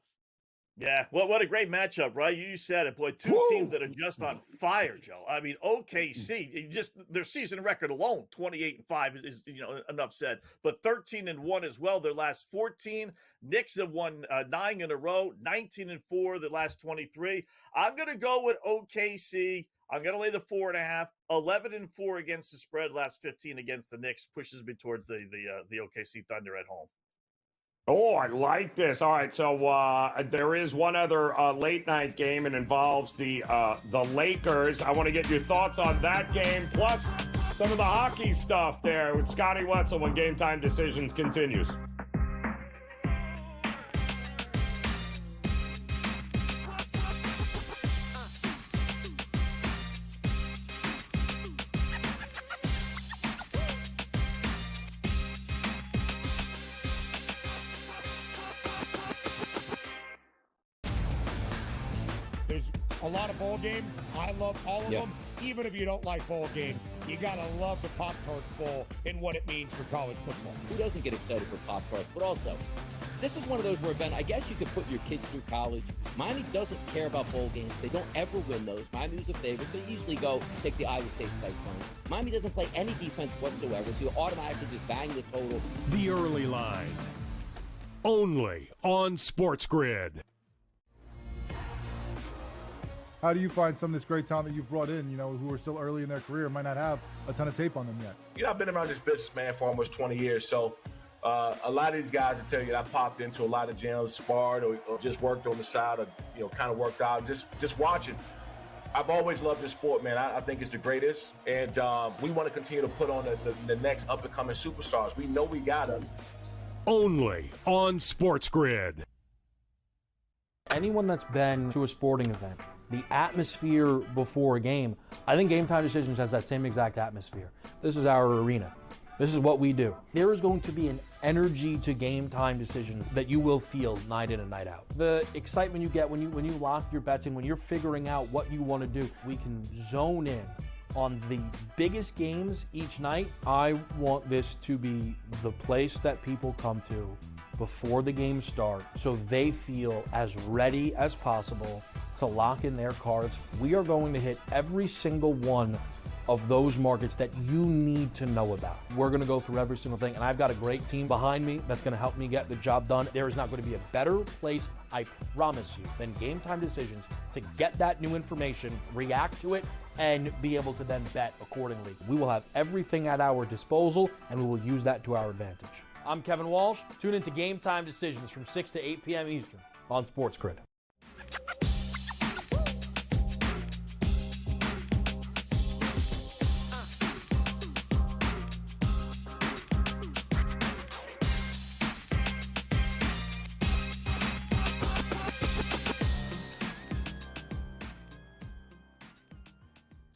Yeah, well, what a great matchup, right? You said it, boy. 2 teams that are just on fire, Joe. I mean, OKC, just their season record alone, 28-5 is enough said. But 13-1 as well. Their last 14. Knicks have won 9 in a row, 19-4 the last 23. I'm going to go with OKC. I'm going to lay the 4.5, 11-4 against the spread, last 15 against the Knicks, pushes me towards the OKC Thunder at home. Oh, I like this. All right, so there is one other late night game. It involves the Lakers. I want to get your thoughts on that game, plus some of the hockey stuff there with Scotty Wetzel when Game Time Decisions continues. A lot of bowl games. I love all of them. Even if you don't like bowl games, you got to love the Pop-Tarts Bowl and what it means for college football. Who doesn't get excited for Pop-Tarts? But also, this is one of those where, Ben, I guess you could put your kids through college. Miami doesn't care about bowl games. They don't ever win those. Miami's a favorite. They usually go take the Iowa State Cyclones. Miami doesn't play any defense whatsoever, so you automatically just bang the total. The early line. Only on SportsGrid. How do you find some of this great talent that you've brought in, who are still early in their career, might not have a ton of tape on them yet? I've been around this business, man, for almost 20 years. So a lot of these guys will tell you that I popped into a lot of gyms, sparred or just worked on the side or, kind of worked out, just watching. I've always loved this sport, man. I think it's the greatest. And we want to continue to put on the next up-and-coming superstars. We know we got them. Only on SportsGrid. Anyone that's been to a sporting event, the atmosphere before a game, I think Game Time Decisions has that same exact atmosphere. This is our arena. This is what we do. There is going to be an energy to Game Time Decisions that you will feel night in and night out. The excitement you get when you lock your bets in, when you're figuring out what you want to do, we can zone in on the biggest games each night. I want this to be the place that people come to before the games start so they feel as ready as possible to lock in their cards. We are going to hit every single one of those markets that you need to know about. We're going to go through every single thing, and I've got a great team behind me that's going to help me get the job done. There is not going to be a better place, I promise you, than GameTime Decisions to get that new information, react to it, and be able to then bet accordingly. We will have everything at our disposal, and we will use that to our advantage. I'm Kevin Walsh. Tune into GameTime Decisions from 6 to 8 p.m. Eastern on SportsGrid.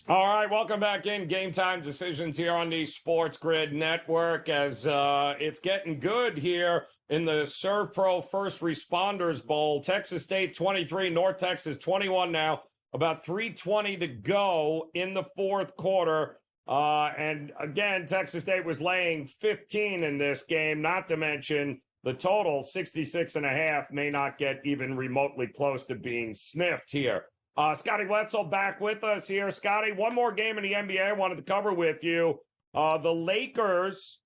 All right, welcome back in. Game Time Decisions here on the SportsGrid Network as it's getting good here in the ServPro First Responders Bowl. Texas State 23, North Texas 21 now. About 3:20 to go in the fourth quarter. And again, Texas State was laying 15 in this game, not to mention the total, 66.5, may not get even remotely close to being sniffed here. Scotty Wetzel back with us here. Scotty, one more game in the NBA I wanted to cover with you. The Lakers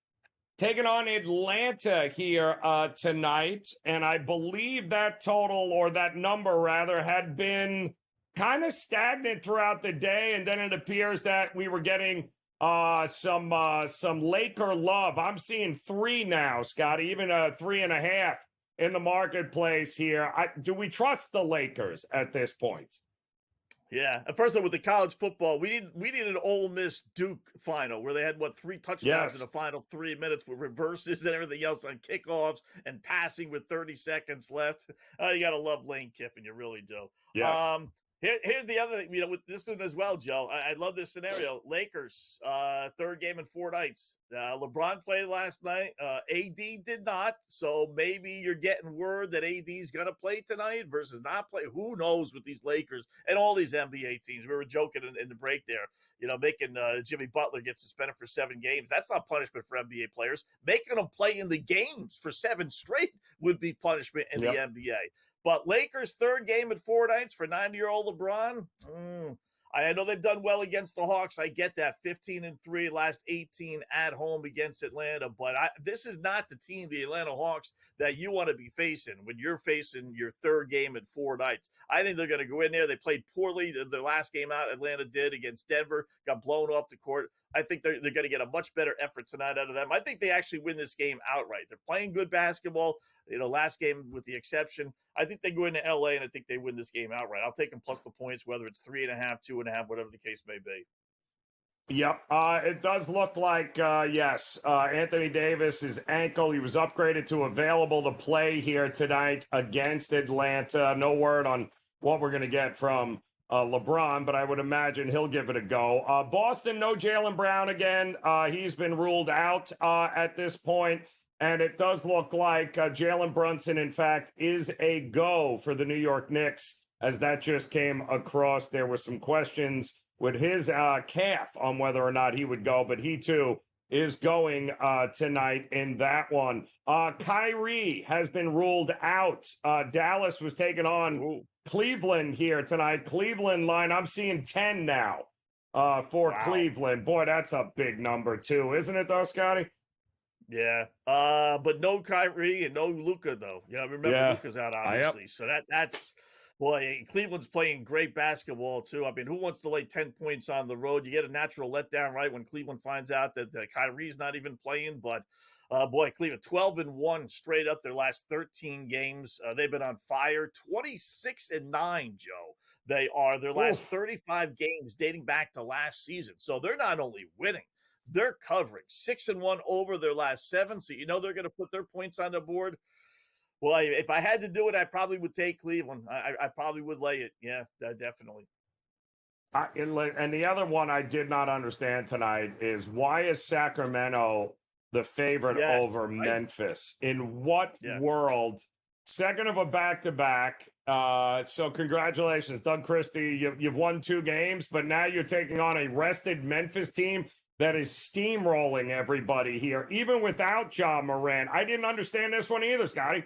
taking on Atlanta here tonight, and I believe that total, or that number rather, had been kind of stagnant throughout the day, and then it appears that we were getting some Laker love. I'm seeing 3 now, Scotty, even 3.5 in the marketplace here. Do we trust the Lakers at this point? Yeah. And first of all, with the college football, we need an Ole Miss Duke final where they had, 3 touchdowns in the final 3 minutes with reverses and everything else on kickoffs and passing with 30 seconds left. You got to love Lane Kiffin. You really do. Yes. Here's the other thing, with this one as well, Joe. I love this scenario. Lakers, third game in 4 nights. LeBron played last night. AD did not. So maybe you're getting word that AD is going to play tonight versus not play. Who knows with these Lakers and all these NBA teams. We were joking in the break there, making Jimmy Butler get suspended for 7 games. That's not punishment for NBA players. Making them play in the games for 7 straight would be punishment in the NBA. But Lakers' third game at 4 nights for 90-year-old LeBron, I know they've done well against the Hawks. I get that, 15-3, last 18 at home against Atlanta. But this is not the team, the Atlanta Hawks, that you want to be facing when you're facing your third game at 4 nights. I think they're going to go in there. They played poorly their last game out. Atlanta did against Denver, got blown off the court. I think they're going to get a much better effort tonight out of them. I think they actually win this game outright. They're playing good basketball. Last game with the exception. I think they go into LA and I think they win this game outright. I'll take them plus the points, whether it's 3.5, 2.5, whatever the case may be. Yep. It does look like, yes, Anthony Davis' ankle, he was upgraded to available to play here tonight against Atlanta. No word on what we're going to get from LeBron, but I would imagine he'll give it a go. Boston, no Jaylen Brown again. He's been ruled out at this point. And it does look like Jalen Brunson, in fact, is a go for the New York Knicks, as that just came across. There were some questions with his calf on whether or not he would go, but he, too, is going tonight in that one. Kyrie has been ruled out. Dallas was taking on Cleveland here tonight. Cleveland line, I'm seeing 10 now for Cleveland. Boy, that's a big number, too, isn't it, though, Scotty? Yeah, but no Kyrie and no Luka though. Remember Luka's out obviously, so that's boy. Cleveland's playing great basketball too. I mean, who wants to lay 10 points on the road? You get a natural letdown, right, when Cleveland finds out that Kyrie's not even playing. But boy, Cleveland 12-1 straight up their last 13 games. They've been on fire. 26-9, Joe. They are their last 35 games dating back to last season. So they're not only winning. They're covering 6-1 over their last 7, so they're going to put their points on the board. Well, if I had to do it, I probably would take Cleveland. I probably would lay it. Yeah, definitely. And the other one I did not understand tonight is why is Sacramento the favorite over Memphis? In what world? Second of a back-to-back. So congratulations, Doug Christie. You've won 2 games, but now you're taking on a rested Memphis team that is steamrolling everybody here, even without Ja Morant. I didn't understand this one either, Scotty.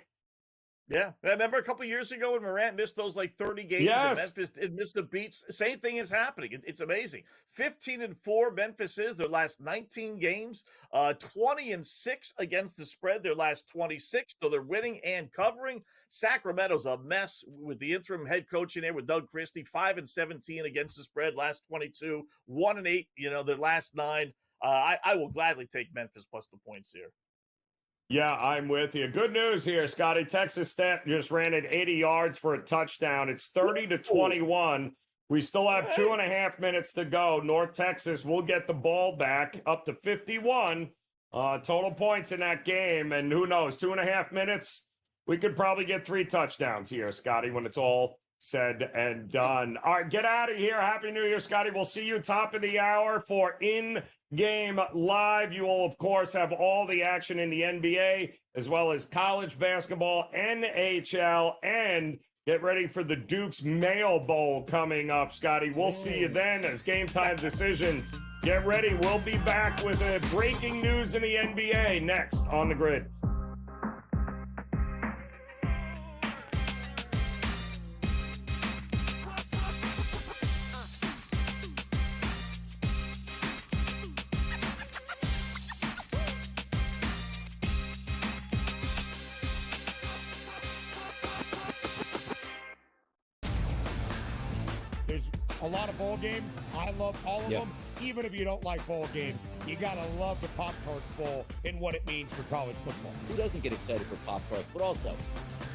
Yeah, I remember a couple years ago when Morant missed those like 30 games and Memphis did miss the beats. Same thing is happening. It's amazing. 15-4 Memphis is their last 19 games. 20-6 against the spread their last 26. So they're winning and covering. Sacramento's a mess with the interim head coach in there with Doug Christie. 5-17 against the spread last 22. 1-8. Their last 9. I will gladly take Memphis plus the points here. Yeah, I'm with you. Good news here, Scotty. Texas Tech just ran it 80 yards for a touchdown. It's 30-21. We still have 2.5 minutes to go. North Texas will get the ball back up to 51 total points in that game. And who knows, 2.5 minutes, we could probably get 3 touchdowns here, Scotty, when it's all said and done. All right, get out of here. Happy New Year, Scotty. We'll see you top of the hour for In-Game Live. You will, of course, have all the action in the NBA, as well as college basketball, NHL, and get ready for the Duke's Mayo Bowl coming up, Scotty. We'll see you then as Game Time Decisions. Get ready. We'll be back with breaking news in the NBA next on The Grid. There's a lot of bowl games. I love all of them. Even if you don't like bowl games, you got to love the Pop-Tarts Bowl and what it means for college football. Who doesn't get excited for Pop-Tarts? But also,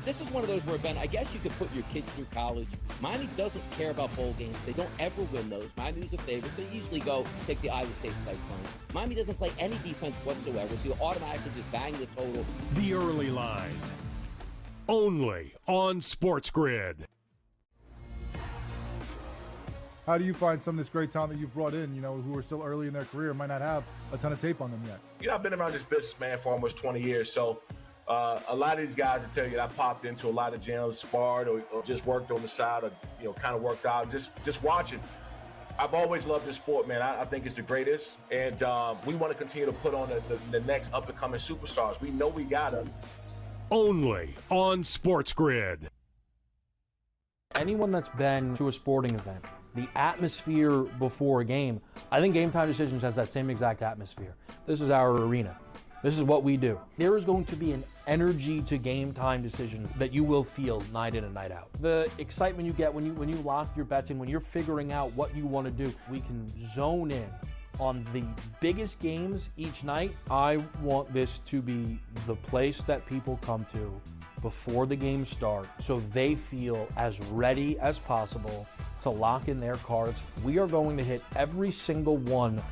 this is one of those where, Ben, I guess you could put your kids through college. Miami doesn't care about bowl games. They don't ever win those. Miami's a favorite. They usually go take the Iowa State Cyclones. Miami doesn't play any defense whatsoever, so you automatically just bang the total. The Early Line. Only on SportsGrid. How do you find some of this great talent that you've brought in, who are still early in their career, might not have a ton of tape on them yet? I've been around this business, man, for almost 20 years. So a lot of these guys will tell you that I popped into a lot of gyms, sparred, or just worked on the side, or, kind of worked out, just watching. I've always loved this sport, man. I think it's the greatest. And we want to continue to put on the next up-and-coming superstars. We know we got them. Only on SportsGrid. Anyone that's been to a sporting event, the atmosphere before a game, I think Game Time Decisions has that same exact atmosphere. This is our arena. This is what we do. There is going to be an energy to Game Time Decisions that you will feel night in and night out. The excitement you get when you lock your bets in, when you're figuring out what you want to do, we can zone in on the biggest games each night. I want this to be the place that people come to before the games start so they feel as ready as possible to lock in their cards. We are going to hit every single one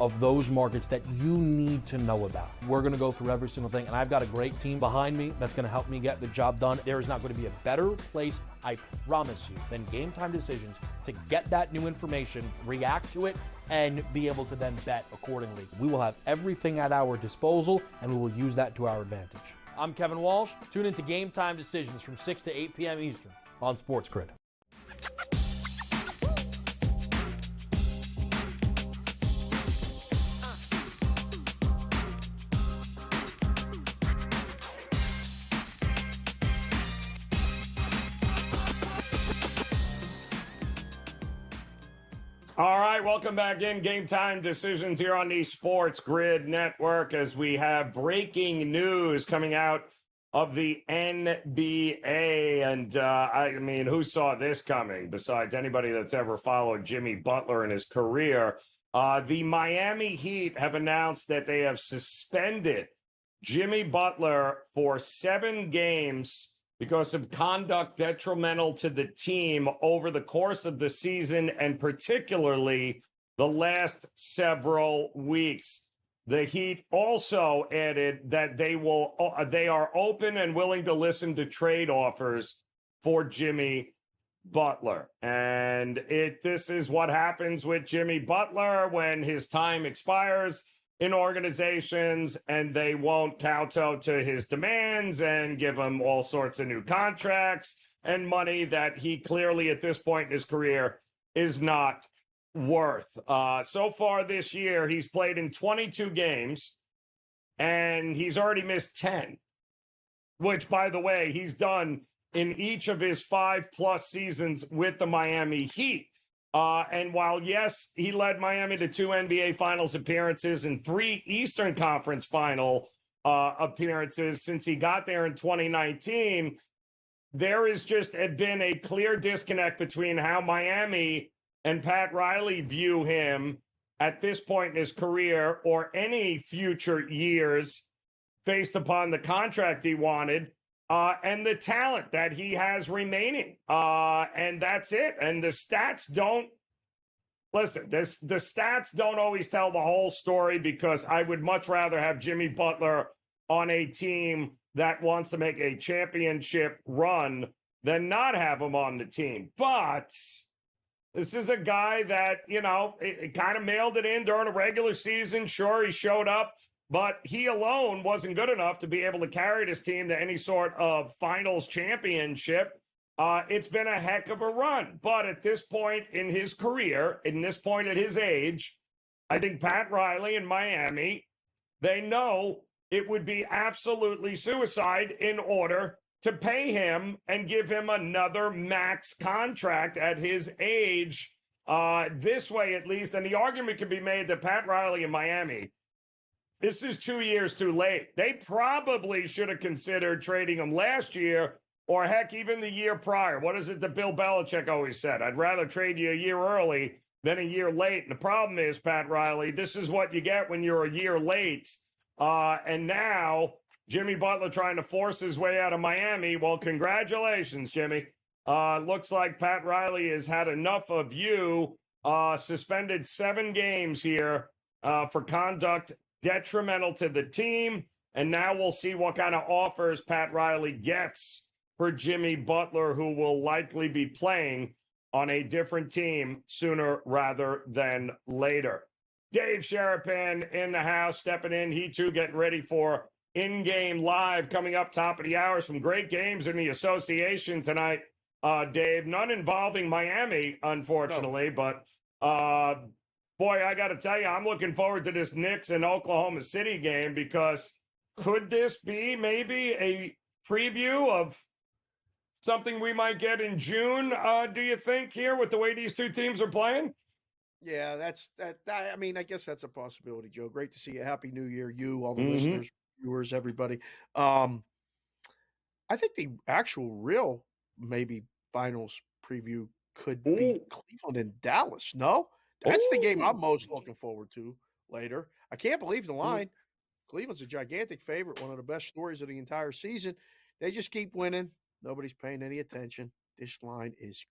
of those markets that you need to know about. We're going to go through every single thing, and I've got a great team behind me that's going to help me get the job done. There is not going to be a better place, I promise you, than Game Time Decisions to get that new information, react to it, and be able to then bet accordingly. We will have everything at our disposal, and we will use that to our advantage. I'm Kevin Walsh. Tune into Game Time Decisions from 6 to 8 p.m. Eastern on SportsGrid. All right, welcome back in. Game Time Decisions here on the Sports Grid Network as we have breaking news coming out of the NBA. And, I mean, who saw this coming besides anybody that's ever followed Jimmy Butler in his career? The Miami Heat have announced that they have suspended Jimmy Butler for 7 games because of conduct detrimental to the team over the course of the season and particularly the last several weeks. The Heat also added that they are open and willing to listen to trade offers for Jimmy Butler. And this is what happens with Jimmy Butler when his time expires in organizations and they won't kowtow to his demands and give him all sorts of new contracts and money that he clearly at this point in his career is not worth. So far this year, he's played in 22 games and he's already missed 10. which, by the way, he's done in each of his 5+ seasons with the Miami Heat. And while, yes, he led Miami to 2 NBA Finals appearances and 3 Eastern Conference Final appearances since he got there in 2019, there has just been a clear disconnect between how Miami and Pat Riley view him at this point in his career or any future years based upon the contract he wanted and the talent that he has remaining. And that's it. And the stats don't, listen, the stats don't always tell the whole story, because I would much rather have Jimmy Butler on a team that wants to make a championship run than not have him on the team. But this is a guy that, it kind of mailed it in during a regular season. Sure, he showed up, but he alone wasn't good enough to be able to carry this team to any sort of finals championship. It's been a heck of a run. But at this point in his career, in this point at his age, I think Pat Riley in Miami, they know it would be absolutely suicide in order to pay him and give him another max contract at his age, this way at least. And the argument can be made that Pat Riley in Miami, this is 2 years too late. They probably should have considered trading him last year, or heck, even the year prior. What is it that Bill Belichick always said? I'd rather trade you a year early than a year late. And the problem is, Pat Riley, this is what you get when you're a year late. And now Jimmy Butler trying to force his way out of Miami. Well, congratulations, Jimmy. Looks like Pat Riley has had enough of you. Suspended 7 games here for conduct detrimental to the team. And now we'll see what kind of offers Pat Riley gets for Jimmy Butler, who will likely be playing on a different team sooner rather than later. Dave Sharapan in the house, stepping in. He, too, getting ready for in-game live coming up top of the hour. Some great games in the association tonight, Dave. None involving Miami, unfortunately. No. But, boy, I got to tell you, I'm looking forward to this Knicks and Oklahoma City game, because could this be maybe a preview of something we might get in June, do you think, here with the way these two teams are playing? Yeah, I mean, I guess that's a possibility, Joe. Great to see you. Happy New Year, you, all the listeners, viewers, everybody. I think the actual real maybe finals preview could be Cleveland and Dallas. No? That's the game I'm most looking forward to later. I can't believe the line. Cleveland's a gigantic favorite, one of the best stories of the entire season. They just keep winning. Nobody's paying any attention. This line is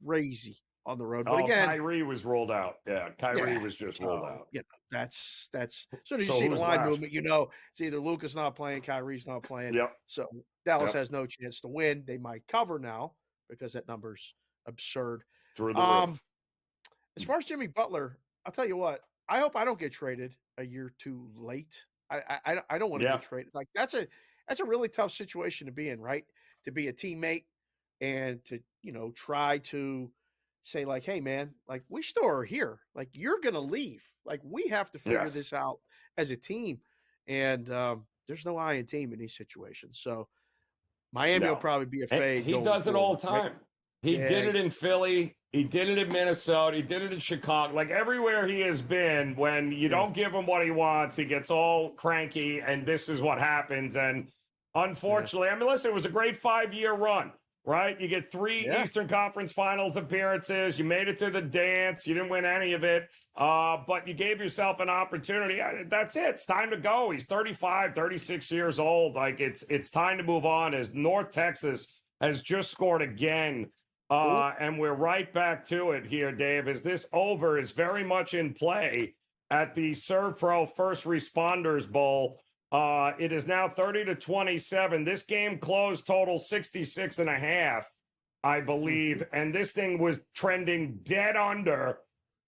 crazy on the road. But again, Kyrie was rolled out. Yeah, Kyrie was just rolled out. That's as soon as you see the line movement, it's either Luka's not playing, Kyrie's not playing. So Dallas has no chance to win. They might cover now because that number's absurd. Through the roof. As far as Jimmy Butler, I'll tell you what, I hope I don't get traded a year too late. I don't want to get traded. Like that's a really tough situation to be in, right? To be a teammate and to, try to say like, hey man, like we still are here. Like you're going to leave. Like we have to figure this out as a team. And there's no I in team in these situations. So Miami will probably be a fade. He does it all the time. Right? He did it in Philly. He did it in Minnesota. He did it in Chicago. Like everywhere he has been, when you don't give him what he wants, he gets all cranky, and this is what happens. And unfortunately, I mean, listen, it was a great 5-year run, right? You get 3 Eastern Conference Finals appearances. You made it to the dance. You didn't win any of it, but you gave yourself an opportunity. That's it. It's time to go. He's 35, 36 years old. Like it's time to move on, as North Texas has just scored again. And we're right back to it here, Dave, as this over is very much in play at the ServPro First Responders Bowl. It is now 30-27. This game closed total 66.5, I believe. And this thing was trending dead under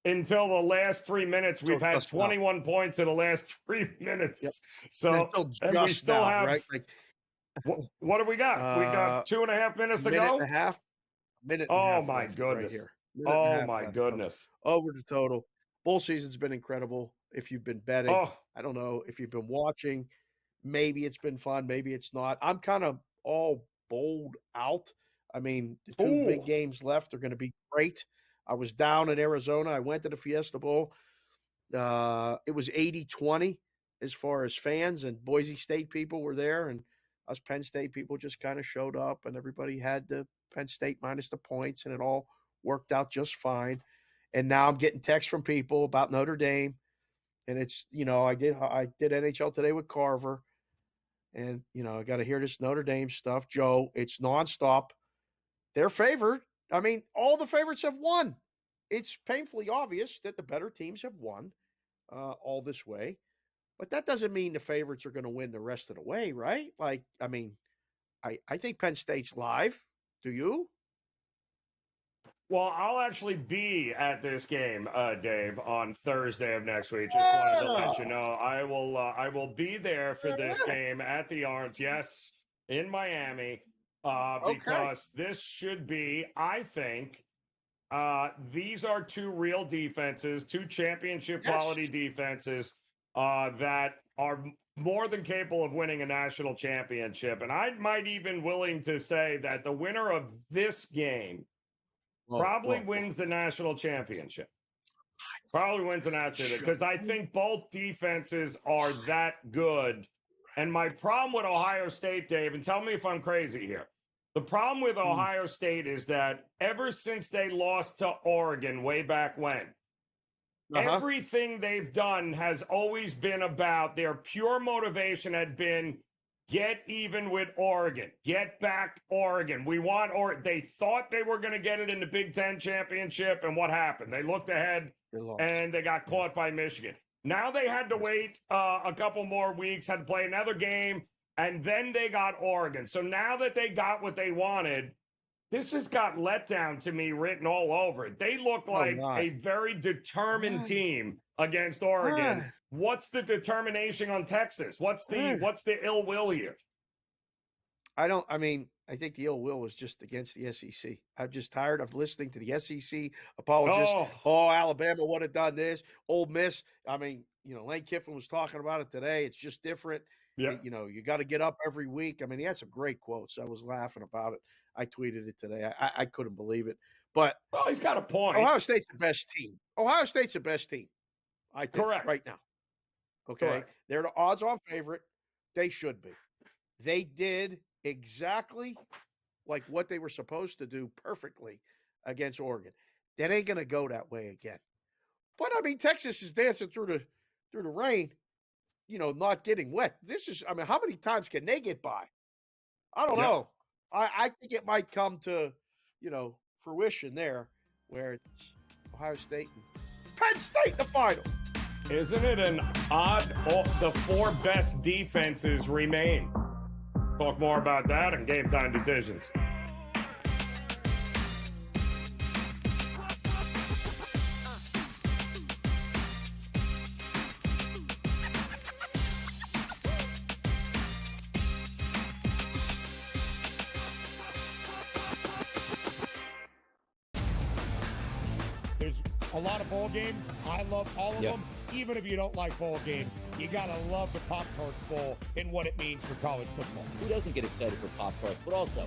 until the last 3 minutes. We've had 21 points in the last 3 minutes. So and we still have, right? What do we got? We got 2.5 minutes to go? Minute and a half. Oh my goodness. Right oh my goodness. Over the total. Bowl season's been incredible. If you've been betting, I don't know if you've been watching, maybe it's been fun, maybe it's not. I'm kind of all bowled out. I mean, the two big games left are going to be great. I was down in Arizona. I went to the Fiesta Bowl. It was 80-20 as far as fans, and Boise State people were there, and us Penn State people just kind of showed up, and everybody had the Penn State minus the points, and it all worked out just fine. And now I'm getting texts from people about Notre Dame, and it's, I did NHL Today with Carver, and, I got to hear this Notre Dame stuff. Joe, it's nonstop. They're favored. I mean, all the favorites have won. It's painfully obvious that the better teams have won all this way. But that doesn't mean the favorites are going to win the rest of the way, right? I think Penn State's live. Do you? Well, I'll actually be at this game, Dave, on Thursday of next week. Just wanted to let you know I will be there for this game at the Arms. Yes, in Miami, because this should be, I think, these are two real defenses, two championship quality defenses that are more than capable of winning a national championship. And I might even willing to say that the winner of this game probably wins the national championship. Probably wins the national championship because I think both defenses are that good. And my problem with Ohio State, Dave, and tell me if I'm crazy here. The problem with Ohio State is that ever since they lost to Oregon way back when, everything they've done has always been about their pure motivation had been get even with Oregon, get back Oregon. We want they thought they were going to get it in the Big Ten championship, and what happened? They looked ahead and they got caught by Michigan. Now they had to wait a couple more weeks, had to play another game, and then they got Oregon. So now that they got what they wanted, this has got letdown to me written all over it. They look like a very determined team against Oregon. What's the determination on Texas? What's the ill will here? I think the ill will was just against the SEC. I'm just tired of listening to the SEC apologists. Alabama would have done this. Ole Miss. Lane Kiffin was talking about it today. It's just different. Yeah. You got to get up every week. He had some great quotes. I was laughing about it. I tweeted it today. I couldn't believe it. But he's got a point. Ohio State's the best team. Ohio State's the best team, I think, right now. Okay? Correct. They're the odds-on favorite. They should be. They did exactly like what they were supposed to do perfectly against Oregon. That ain't going to go that way again. But, Texas is dancing through the rain, not getting wet. This is, how many times can they get by? I don't know. I think it might come to, fruition there where it's Ohio State and Penn State in the final. Isn't it an odd the four best defenses remain? Talk more about that in Game Time Decisions. There's a lot of bowl games. I love all of them. Even if you don't like bowl games, you got to love the Pop-Tarts Bowl and what it means for college football. Who doesn't get excited for Pop-Tarts? But also,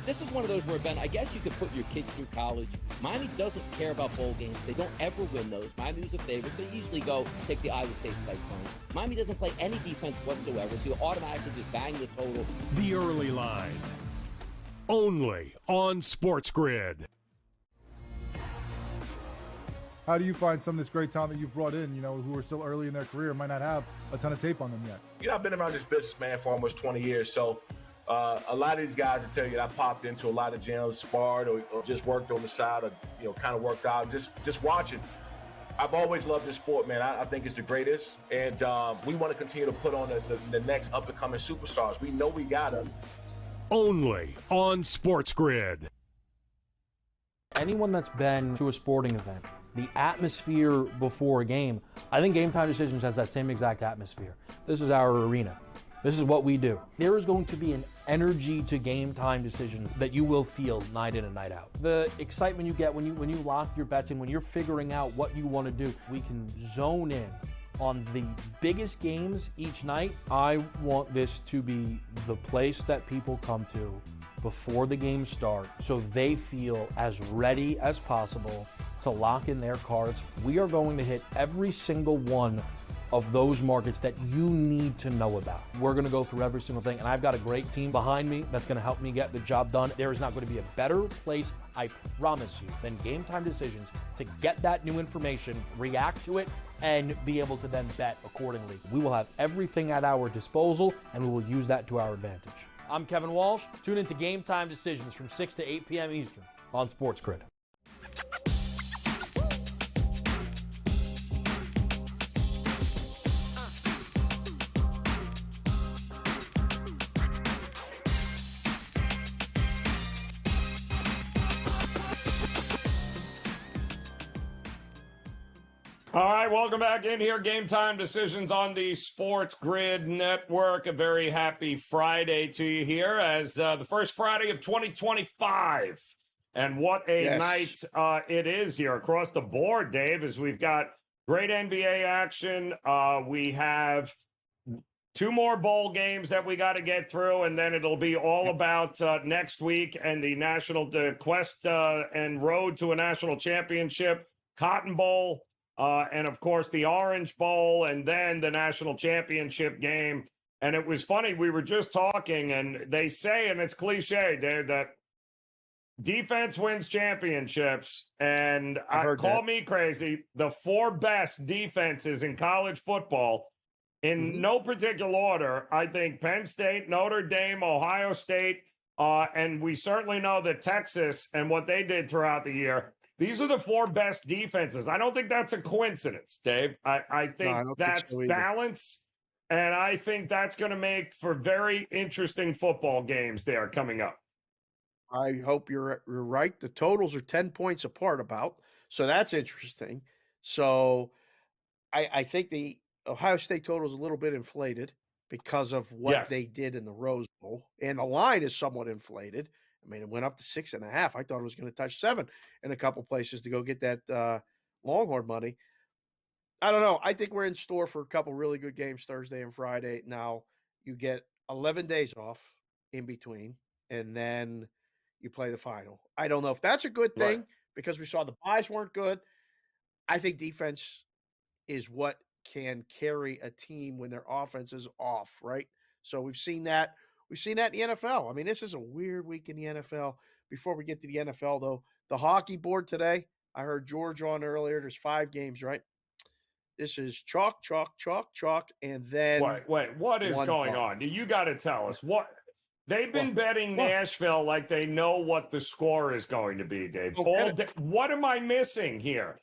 this is one of those where, Ben, I guess you could put your kids through college. Miami doesn't care about bowl games. They don't ever win those. Miami's a favorite. They usually go take the Iowa State Cyclones. Miami doesn't play any defense whatsoever, so you automatically just bang the total. The Early Line. Only on SportsGrid. How do you find some of this great talent that you've brought in, who are still early in their career, might not have a ton of tape on them yet? I've been around this business, man, for almost 20 years. So a lot of these guys will tell you that I popped into a lot of gyms, sparred or just worked on the side or, kind of worked out, just watching. I've always loved this sport, man. I think it's the greatest. And we want to continue to put on the next up-and-coming superstars. We know we got them. Only on SportsGrid. Anyone that's been to a sporting event, the atmosphere before a game, I think Game Time Decisions has that same exact atmosphere. This is our arena. This is what we do. There is going to be an energy to Game Time Decisions that you will feel night in and night out. The excitement you get when you lock your bets in, when you're figuring out what you want to do, we can zone in on the biggest games each night, I want this to be the place that people come to before the games start so they feel as ready as possible to lock in their cards. We are going to hit every single one of those markets that you need to know about. We're going to go through every single thing, and I've got a great team behind me that's going to help me get the job done. There is not going to be a better place, I promise you, than GameTime Decisions to get that new information, react to it, and be able to then bet accordingly. We will have everything at our disposal, and we will use that to our advantage. I'm Kevin Walsh. Tune into GameTime Decisions from 6 to 8 p.m. Eastern on SportsGrid. All right, welcome back in here. Game Time Decisions on the Sports Grid Network. A very happy Friday to you here as the first Friday of 2025. And what a night it is here across the board, Dave, as we've got great NBA action. We have 2 more bowl games that we got to get through, and then it'll be all about next week and the quest and road to a national championship, Cotton Bowl. And, of course, the Orange Bowl and then the national championship game. And it was funny. We were just talking, and they say, and it's cliche, Dave, that defense wins championships. And call me crazy, the 4 best defenses in college football, in no particular order, I think Penn State, Notre Dame, Ohio State, and we certainly know that Texas and what they did throughout the year. These are the 4 best defenses. I don't think that's a coincidence, Dave. I think that's balance, and I think that's going to make for very interesting football games there coming up. I hope you're right. The totals are 10 points apart so that's interesting. So I think the Ohio State total is a little bit inflated because of what they did in the Rose Bowl, and the line is somewhat inflated. I mean, it went up to 6.5. I thought it was going to touch 7 in a couple places to go get that Longhorn money. I don't know. I think we're in store for a couple really good games Thursday and Friday. Now, you get 11 days off in between, and then you play the final. I don't know if that's a good thing because we saw the buys weren't good. I think defense is what can carry a team when their offense is off, right? So we've seen that. We've seen that in the NFL. I mean, this is a weird week in the NFL. Before we get to the NFL, though, the hockey board today, I heard George on earlier. There's 5 games, right? This is chalk, chalk, chalk, chalk, and then wait. What is going on? You got to tell us what they've been betting Nashville like they know what the score is going to be, Dave. What am I missing here?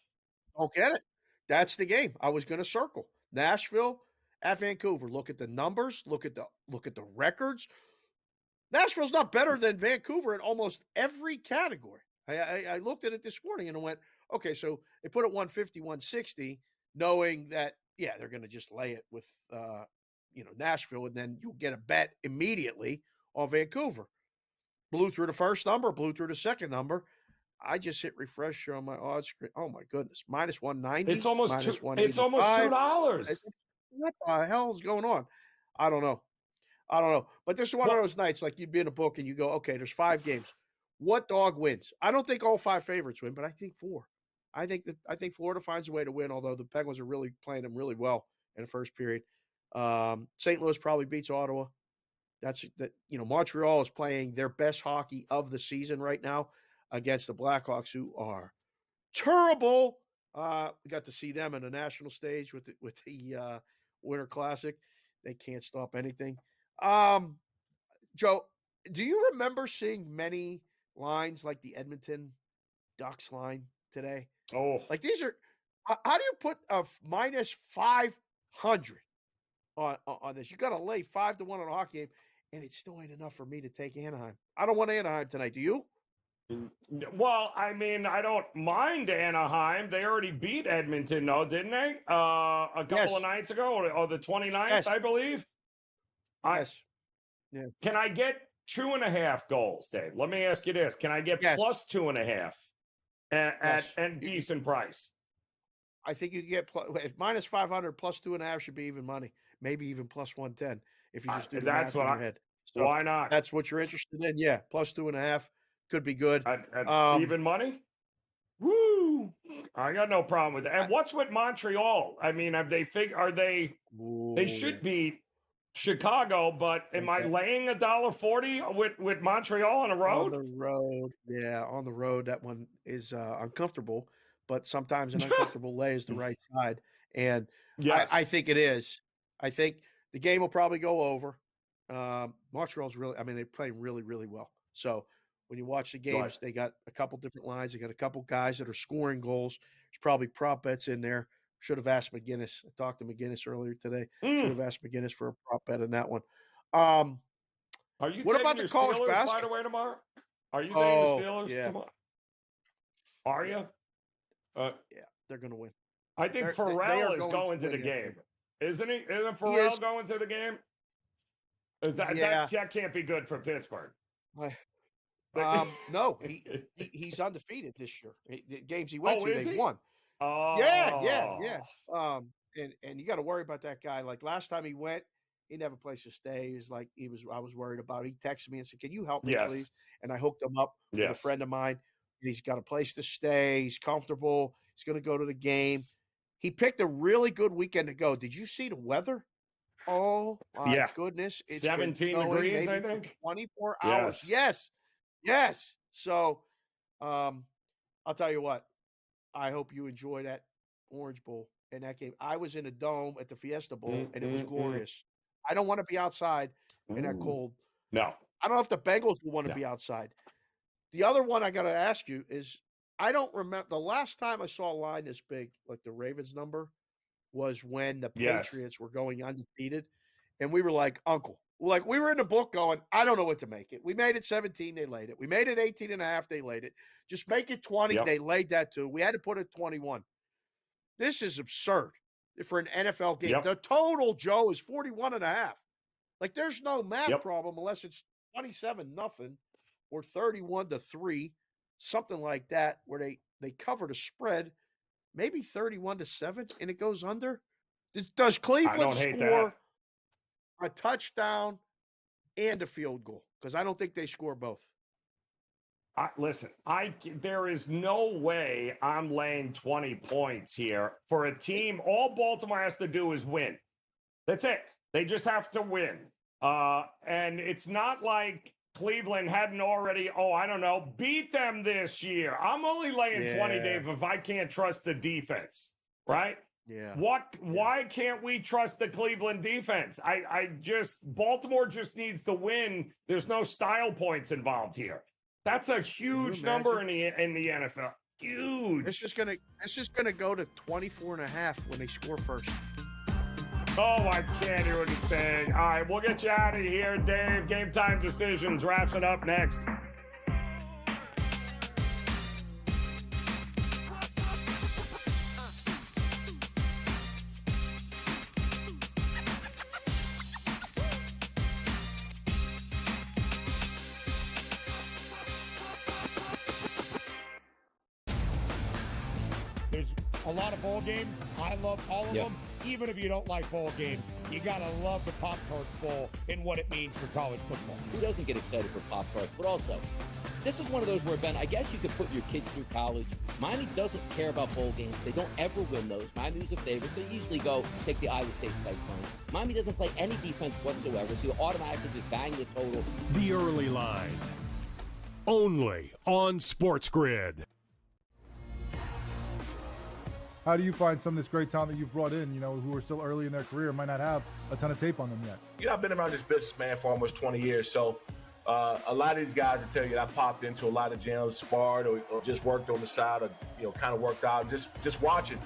Don't get it. That's the game. I was going to circle Nashville at Vancouver. Look at the numbers. Look at the records. Nashville's not better than Vancouver in almost every category. I looked at it this morning and I went, okay, so they put it 150, 160, knowing that, they're going to just lay it with, Nashville, and then you'll get a bet immediately on Vancouver. Blew through the first number, blew through the second number. I just hit refresh here on my odds screen. Oh my goodness, minus 190. It's almost $2. What the hell is going on? I don't know. But this is one of those nights like you'd be in a book and you go, okay, there's 5 games. What dog wins? I don't think all 5 favorites win, but I think 4. I think Florida finds a way to win, although the Penguins are really playing them really well in the first period. St. Louis probably beats Ottawa. Montreal is playing their best hockey of the season right now against the Blackhawks, who are terrible. We got to see them on the national stage with the Winter Classic. They can't stop anything. Joe, do you remember seeing many lines like the Edmonton Ducks line today? Oh, like these are. How do you put a minus 500 on this? You got to lay 5-1 on a hockey game, and it still ain't enough for me to take Anaheim. I don't want Anaheim tonight. Do you? Well, I mean, I don't mind Anaheim. They already beat Edmonton, though, didn't they? A couple of nights ago, or the 29th, I believe. Yes. Can I get 2.5 goals, Dave? Let me ask you this. Can I get plus 2.5 at decent price? I think you can get if minus 500 plus 2.5 should be even money, maybe even plus 110 if you just do the math in your head. So why not? That's what you're interested in. Yeah, plus 2.5 could be good. At even money? Woo! I got no problem with that. And what's with Montreal? I mean, have they are they? They should beat Chicago, but am I laying $1.40 with Montreal on the road? On the road, yeah, on the road. That one is uncomfortable, but sometimes an uncomfortable lay is the right side, and Yes. I think it is. I think the game will probably go over. Montreal's really, I mean, they're playing really, really well. So when you watch the games, they got a couple different lines. They got a couple guys that are scoring goals. There's probably prop bets in there. Should have asked McGinnis. I talked to McGinnis earlier today. Should have asked McGinnis for a prop bet in that one. Are you what taking about your the college Steelers, basketball? by the way, tomorrow? Are you taking Oh, the Steelers yeah. tomorrow? Are you? Yeah, they're going to win. I think Pharrell is going to the game. Isn't he? Isn't Pharrell going to the game? That can't be good for Pittsburgh. No, he's undefeated this year. The games he went to, is they he? won. Oh, Yeah. And you got to worry about that guy. Like last time he went, he never placed to stay. He was like, I was worried about it. He texted me and said, "Can you help me, please?" And I hooked him up with a friend of mine. He's got a place to stay. He's comfortable. He's going to go to the game. He picked a really good weekend to go. Did you see the weather? Oh my goodness. It's 17 degrees, I think. 24 hours. Yes. So I'll tell you what. I hope you enjoy that Orange Bowl and that game. I was in a dome at the Fiesta Bowl, and it was glorious. I don't want to be outside in that cold. No. I don't know if the Bengals will want to be outside. The other one I got to ask you is, I don't remember the last time I saw a line this big, like the Ravens number, was when the Patriots were going undefeated, and we were like, Uncle. Like, we were in the book going, I don't know what to make it. We made it 17, they laid it. We made it 18.5, they laid it. Just make it 20, they laid that too. We had to put it 21. This is absurd for an NFL game. The total, Joe, is 41.5. Like, there's no math problem unless it's 27-0 or 31-3, something like that, where they cover the spread, maybe 31-7, and it goes under. Does Cleveland score a touchdown and a field goal? Because I don't think they score both. Listen, there is no way I'm laying 20 points here for a team. All Baltimore has to do is win. That's it. They just have to win. And it's not like Cleveland hadn't already, beat them this year. I'm only laying 20, Dave, if I can't trust the defense, right? Yeah. Why can't we trust the Cleveland defense? Baltimore just needs to win. There's no style points involved here. That's a huge number in the NFL. Huge. It's just gonna go to 24.5 when they score first. Oh, I can't hear what he's saying. All right, we'll get you out of here, Dave. Game Time Decisions wraps it up next. There's a lot of bowl games. I love all of them. Even if you don't like bowl games, you got to love the Pop-Tarts Bowl and what it means for college football. Who doesn't get excited for Pop-Tarts? But also, this is one of those where, Ben, I guess you could put your kids through college. Miami doesn't care about bowl games. They don't ever win those. Miami's a favorite. They usually go take the Iowa State Cyclones. Miami doesn't play any defense whatsoever, so you automatically just bang the total. The early line. Only on SportsGrid. How do you find some of this great talent that you've brought in, who are still early in their career, might not have a ton of tape on them yet? I've been around this business, man, for almost 20 years. So a lot of these guys will tell you that I popped into a lot of gyms, sparred or just worked on the side or, kind of worked out, just watching.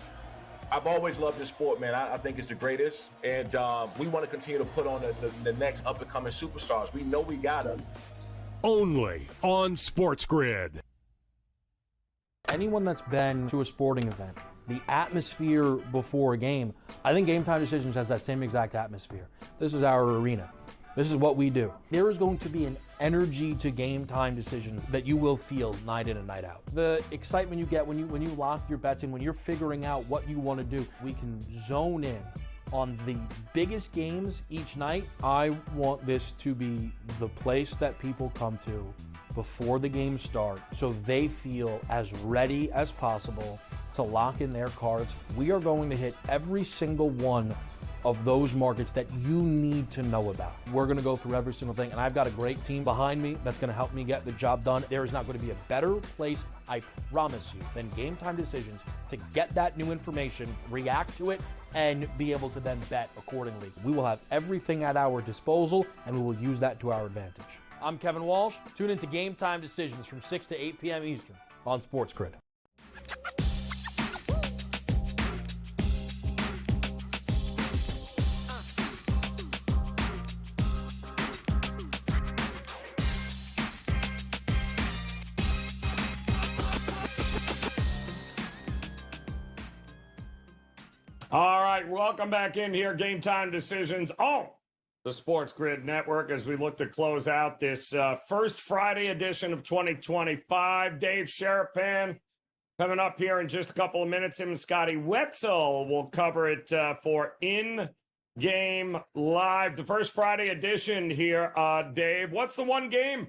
I've always loved this sport, man. I think it's the greatest. And we want to continue to put on the next up-and-coming superstars. We know we got them. Only on SportsGrid. Anyone that's been to a sporting event, the atmosphere before a game, I think Game Time Decisions has that same exact atmosphere. This is our arena. This is what we do. There is going to be an energy to Game Time Decisions that you will feel night in and night out. The excitement you get when you lock your bets in, when you're figuring out what you want to do, we can zone in on the biggest games each night. I want this to be the place that people come to before the games start so they feel as ready as possible to lock in their cards. We are going to hit every single one of those markets that you need to know about. We're going to go through every single thing, and I've got a great team behind me that's going to help me get the job done. There is not going to be a better place, I promise you, than Game Time Decisions to get that new information, react to it, and be able to then bet accordingly. We will have everything at our disposal, and we will use that to our advantage. I'm Kevin Walsh. Tune into Game Time Decisions from 6 to 8 p.m. Eastern on SportsGrid. All right, welcome back in here. Game Time Decisions on the SportsGrid Network as we look to close out this first Friday edition of 2025. Dave Sherapan coming up here in just a couple of minutes. Him and Scotty Wetzel will cover it for In-Game Live. The first Friday edition here, Dave. What's the one game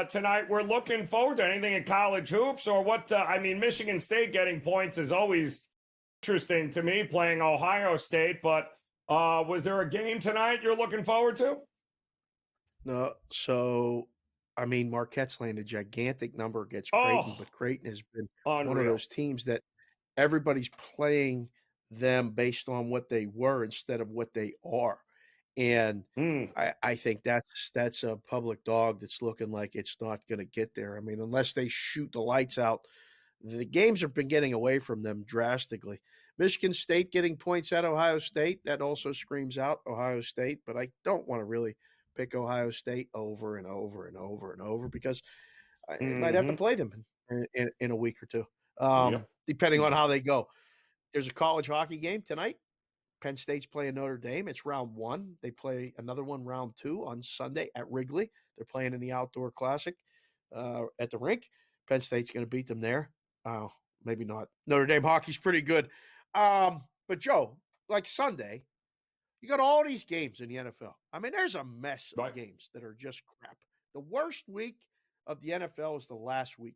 tonight we're looking forward to? Anything in college hoops or what? Michigan State getting points is always interesting to me, playing Ohio State, but was there a game tonight you're looking forward to? No, so Marquette's landed a gigantic number against Creighton, but Creighton has been one of those teams that everybody's playing them based on what they were instead of what they are. And I think that's a public dog that's looking like it's not going to get there. I mean, unless they shoot the lights out, the games have been getting away from them drastically. Michigan State getting points at Ohio State, that also screams out Ohio State, but I don't want to really pick Ohio State over and over and over and over because I might have to play them in a week or two, depending on how they go. There's a college hockey game tonight. Penn State's playing Notre Dame. It's round 1. They play another one round 2 on Sunday at Wrigley. They're playing in the Outdoor Classic at the rink. Penn State's going to beat them there. Oh, maybe not. Notre Dame hockey's pretty good. But Joe, like Sunday, you got all these games in the NFL. I mean, there's a mess of games that are just crap. The worst week of the NFL is the last week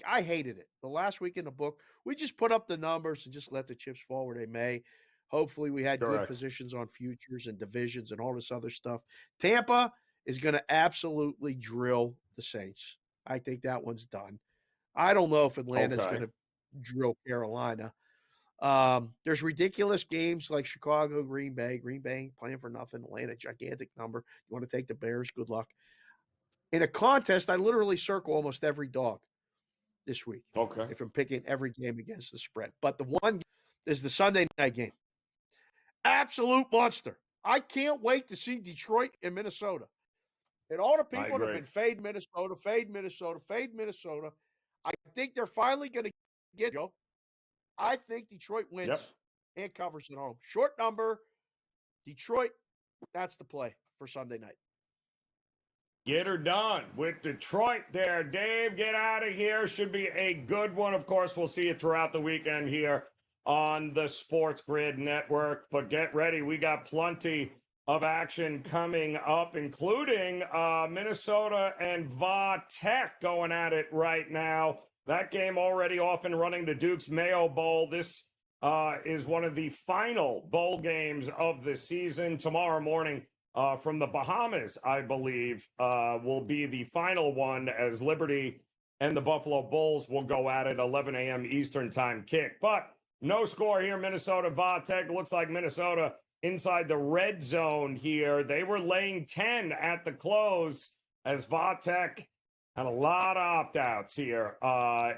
I hated it. The last week in the book, we just put up the numbers and just let the chips fall where they may. Hopefully we had good positions on futures and divisions and all this other stuff. Tampa is going to absolutely drill the Saints. I think that one's done. I don't know if Atlanta's going to drill Carolina. There's ridiculous games like Chicago, Green Bay playing for nothing. Atlanta, gigantic number. You want to take the Bears? Good luck. In a contest, I literally circle almost every dog this week. Okay. If I'm picking every game against the spread. But the one is the Sunday night game. Absolute monster. I can't wait to see Detroit and Minnesota. And all the people that have been fade Minnesota. I think they're finally going to get Joe. I think Detroit wins and covers at home. Short number, Detroit, that's the play for Sunday night. Get her done with Detroit there. Dave, get out of here. Should be a good one. Of course, we'll see you throughout the weekend here on the SportsGrid Network. But get ready. We got plenty of action coming up, including Minnesota and Va Tech going at it right now. That game already off and running, the Duke's Mayo Bowl. This is one of the final bowl games of the season. Tomorrow morning from the Bahamas, I believe, will be the final one as Liberty and the Buffalo Bulls will go at it, 11 a.m. Eastern time kick. But no score here, Minnesota Va Tech. Looks like Minnesota inside the red zone here. They were laying 10 at the close as Va Tech had a lot of opt-outs here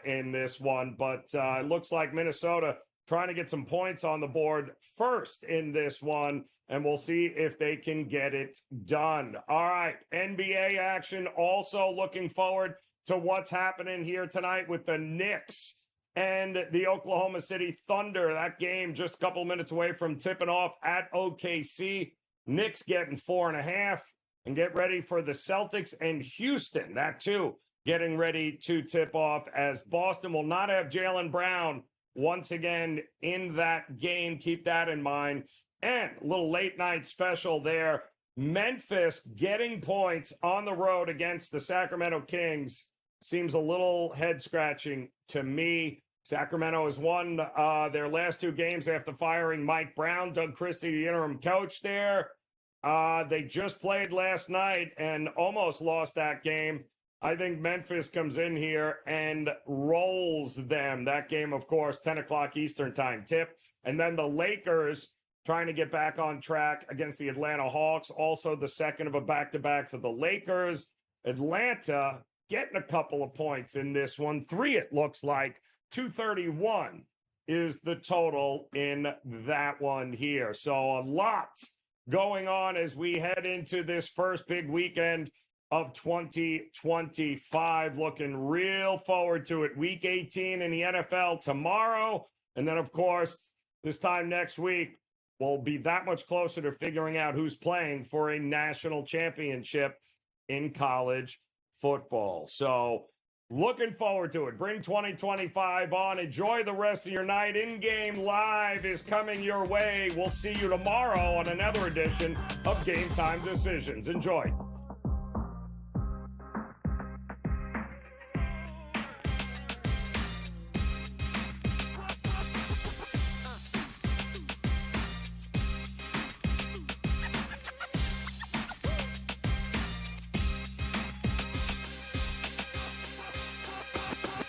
in this one. But it looks like Minnesota trying to get some points on the board first in this one, and we'll see if they can get it done. All right, NBA action. Also looking forward to what's happening here tonight with the Knicks and the Oklahoma City Thunder. That game just a couple minutes away from tipping off at OKC. Knicks getting 4.5. And get ready for the Celtics and Houston. That, too, getting ready to tip off as Boston will not have Jaylen Brown once again in that game. Keep that in mind. And a little late night special there. Memphis getting points on the road against the Sacramento Kings seems a little head-scratching to me. Sacramento has won their last 2 games after firing Mike Brown, Doug Christie, the interim coach there. They just played last night and almost lost that game. I think Memphis comes in here and rolls them. That game, of course, 10 o'clock Eastern time tip. And then the Lakers trying to get back on track against the Atlanta Hawks. Also the second of a back-to-back for the Lakers. Atlanta getting a couple of points in this one. 3, it looks like. 231 is the total in that one here. So a lot going on as we head into this first big weekend of 2025. Looking real forward to it. Week 18 in the NFL tomorrow. And then, of course, this time next week, we'll be that much closer to figuring out who's playing for a national championship in college football. So looking forward to it. Bring 2025 on. Enjoy the rest of your night. In-game live is coming your way. We'll see you tomorrow on another edition of Game Time Decisions. Enjoy.